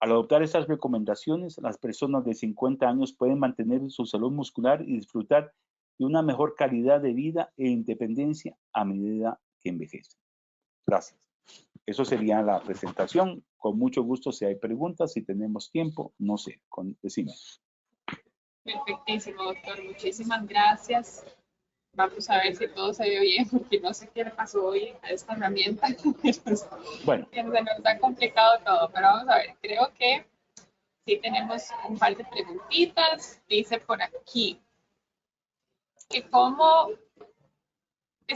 Al adoptar estas recomendaciones, las personas de 50 años pueden mantener su salud muscular y disfrutar de una mejor calidad de vida e independencia a medida que envejecen. Gracias. Eso sería la presentación. Con mucho gusto, si hay preguntas, si tenemos tiempo, no sé, decime. Perfectísimo, doctor. Muchísimas gracias. Vamos a ver si todo se ve bien, porque no sé qué le pasó hoy a esta herramienta. Bueno. Se nos ha complicado todo, pero vamos a ver. Creo que sí tenemos un par de preguntitas. Dice por aquí que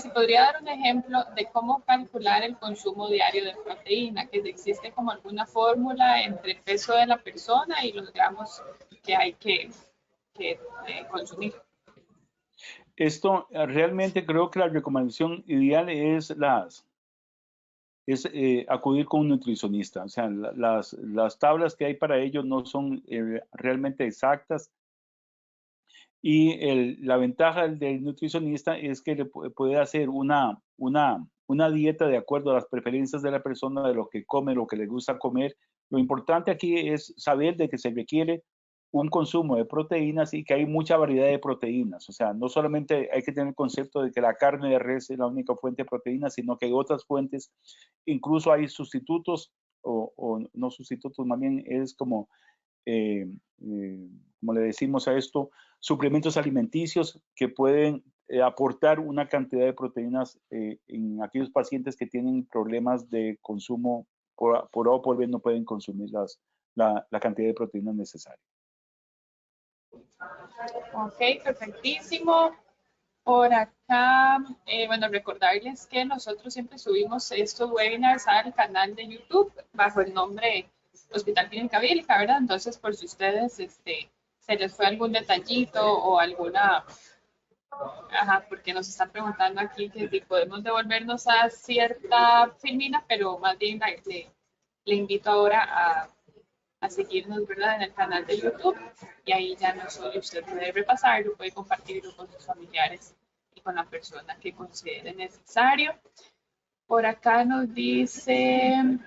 se podría dar un ejemplo de cómo calcular el consumo diario de proteína, que existe como alguna fórmula entre el peso de la persona y los gramos que hay que consumir. Esto realmente creo que la recomendación ideal es acudir con un nutricionista. O sea, las tablas que hay para ello no son realmente exactas. Y la ventaja del nutricionista es que le puede hacer una dieta de acuerdo a las preferencias de la persona, de lo que come, lo que le gusta comer, Lo importante aquí es saber de que se requiere un consumo de proteínas y que hay mucha variedad de proteínas. O sea, no solamente hay que tener el concepto de que la carne de res es la única fuente de proteínas, sino que hay otras fuentes. Incluso hay sustitutos, o no sustitutos, más bien es como, como le decimos a esto, suplementos alimenticios que pueden aportar una cantidad de proteínas en aquellos pacientes que tienen problemas de consumo por A o por B, no pueden consumir la cantidad de proteínas necesaria. Ok, perfectísimo. Por acá, bueno, recordarles que nosotros siempre subimos estos webinars al canal de YouTube bajo el nombre Hospital Clínica Bíblica, ¿verdad? Entonces, por si ustedes se les fue algún detallito o alguna, ajá, porque nos están preguntando aquí que si podemos devolvernos a cierta filmina, pero más bien le invito ahora a seguirnos, ¿verdad? En el canal de YouTube y ahí ya no solo usted puede repasarlo, puede compartirlo con sus familiares y con la persona que considere necesario. Por acá nos dice,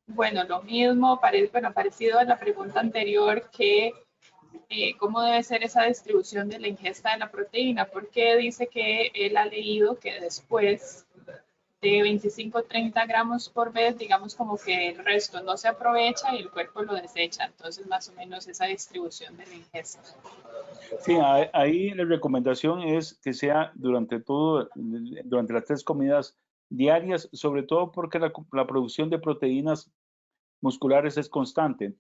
bueno, lo mismo, parecido a la pregunta anterior, que cómo debe ser esa distribución de la ingesta de la proteína, porque dice que él ha leído que después de 25-30 gramos por vez, digamos como que el resto no se aprovecha y el cuerpo lo desecha. Entonces, más o menos esa distribución de la ingesta. Sí, ahí la recomendación es que sea durante las 3 comidas diarias, sobre todo porque la producción de proteínas musculares es constante.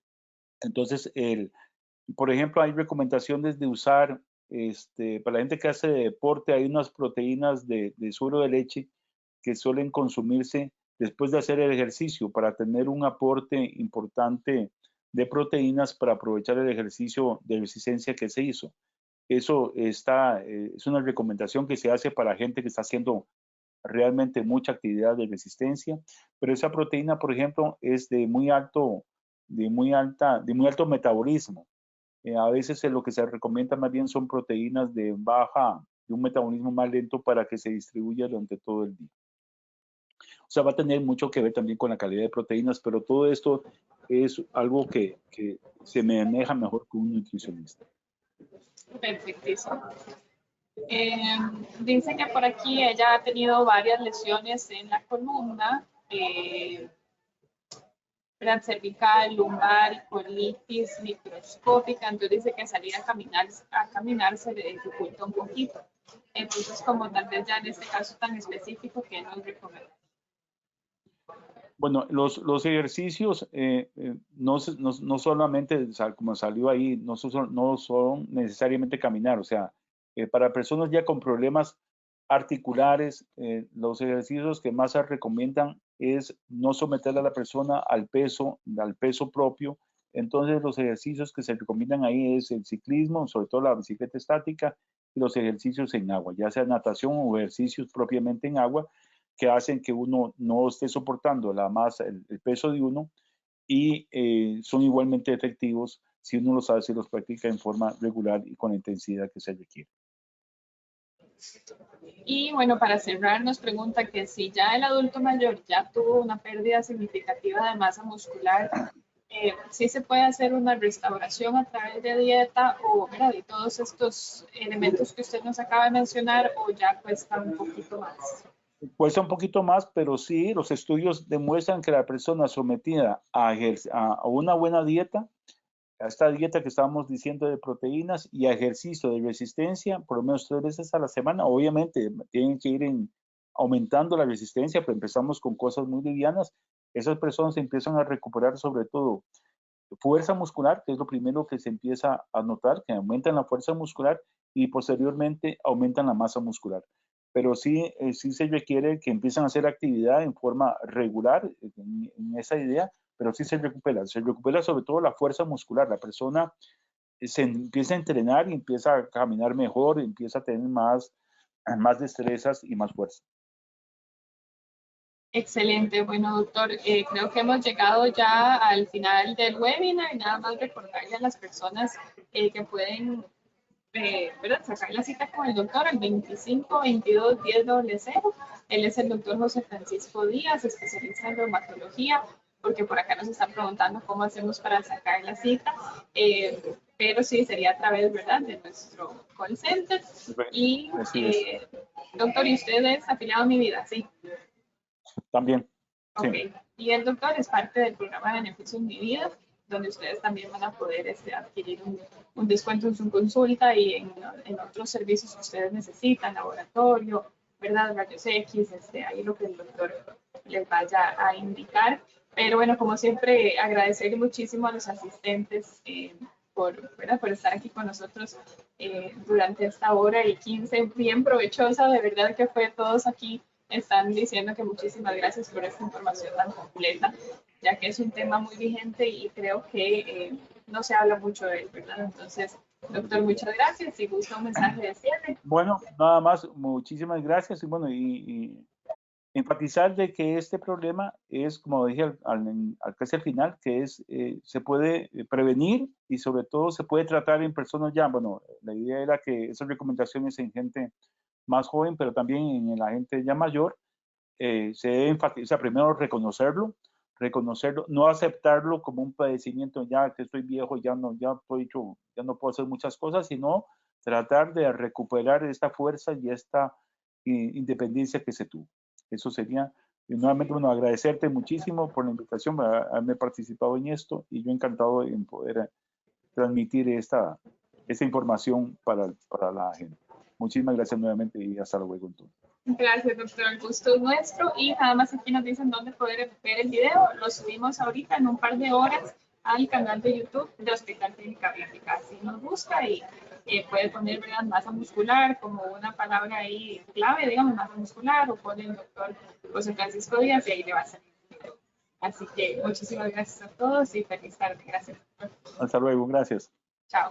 Entonces, por ejemplo, hay recomendaciones de usar, para la gente que hace deporte, hay unas proteínas de suero de leche que suelen consumirse después de hacer el ejercicio para tener un aporte importante de proteínas para aprovechar el ejercicio de resistencia que se hizo. Eso es una recomendación que se hace para gente que está haciendo realmente mucha actividad de resistencia, pero esa proteína, por ejemplo, es de muy alto metabolismo. A veces lo que se recomienda más bien son proteínas de un metabolismo más lento para que se distribuya durante todo el día. O sea, va a tener mucho que ver también con la calidad de proteínas, pero todo esto es algo que se maneja mejor con un nutricionista. Perfectísimo. Dice que por aquí ella ha tenido varias lesiones en la columna, cervical, lumbar, colitis microscópica, entonces dice que salir a caminar se le dificulta un poquito. Entonces, como tal vez ya en este caso tan específico, ¿qué nos recomienda? Bueno, los ejercicios no solamente, como salió ahí, no son necesariamente caminar. O sea, para personas ya con problemas articulares, los ejercicios que más se recomiendan es no someter a la persona al peso propio. Entonces, los ejercicios que se recomiendan ahí es el ciclismo, sobre todo la bicicleta estática, y los ejercicios en agua, ya sea natación o ejercicios propiamente en agua, que hacen que uno no esté soportando la masa, el peso de uno, y son igualmente efectivos si uno los hace y los practica en forma regular y con la intensidad que se requiere. Y bueno, para cerrar nos pregunta que si ya el adulto mayor ya tuvo una pérdida significativa de masa muscular, ¿sí se puede hacer una restauración a través de dieta o de todos estos elementos que usted nos acaba de mencionar, o ya cuesta un poquito más? Cuesta un poquito más, pero sí, los estudios demuestran que la persona sometida a una buena dieta, a esta dieta que estábamos diciendo de proteínas y a ejercicio de resistencia, por lo menos 3 veces a la semana, obviamente tienen que ir aumentando la resistencia, pero empezamos con cosas muy livianas. Esas personas empiezan a recuperar sobre todo fuerza muscular, que es lo primero que se empieza a notar, que aumentan la fuerza muscular y posteriormente aumentan la masa muscular. Pero sí se requiere que empiecen a hacer actividad en forma regular en esa idea, pero sí se recupera sobre todo la fuerza muscular. La persona se empieza a entrenar y empieza a caminar mejor, empieza a tener más destrezas y más fuerza. Excelente, bueno doctor, creo que hemos llegado ya al final del webinar y nada más recordarle a las personas que pueden sacar la cita con el doctor al 25-22-1000. Él es el doctor José Francisco Díaz, especialista en reumatología. porque por acá nos están preguntando cómo hacemos para sacar la cita, pero sí sería a través, ¿verdad?, de nuestro call center. Y, doctor, ¿y usted es afiliado a Mi Vida? Sí. También. Sí. Ok, y el doctor es parte del programa de beneficios Mi Vida, donde ustedes también van a poder adquirir un descuento en su consulta y en otros servicios que ustedes necesitan, laboratorio, ¿verdad?, rayos X, ahí lo que el doctor les vaya a indicar. Pero bueno, como siempre, agradecerle muchísimo a los asistentes por estar aquí con nosotros durante esta hora y 15, bien provechosa, de verdad que fue todos aquí. Están diciendo que muchísimas gracias por esta información tan completa, ya que es un tema muy vigente y creo que no se habla mucho de él, ¿verdad? Entonces, doctor, muchas gracias. Si gusta un mensaje de cierre. Bueno, nada más, muchísimas gracias. Y bueno, y enfatizar de que este problema es, como dije casi al final, que se puede prevenir y sobre todo se puede tratar en personas ya. Bueno, la idea era que esas recomendaciones en gente más joven, pero también en la gente ya mayor, se debe enfatizar primero reconocerlo, no aceptarlo como un padecimiento, ya que estoy viejo, ya no puedo hacer muchas cosas, sino tratar de recuperar esta fuerza y esta independencia que se tuvo. Eso sería, y nuevamente, bueno, agradecerte muchísimo por la invitación, haberme participado en esto, y yo encantado en poder transmitir esta información para la gente. Muchísimas gracias nuevamente y hasta luego entonces. Gracias, doctor. El gusto es nuestro. Y nada más aquí nos dicen dónde poder ver el video. Lo subimos ahorita en un par de horas al canal de YouTube de Hospital Clínica Bíblica. Así nos busca y puede poner, ¿verdad?, masa muscular como una palabra ahí clave, digamos, masa muscular, o pone el doctor José Francisco Díaz y ahí le va a salir el video. Así que muchísimas gracias a todos y feliz tarde. Gracias, doctor. Hasta luego. Gracias. Chao.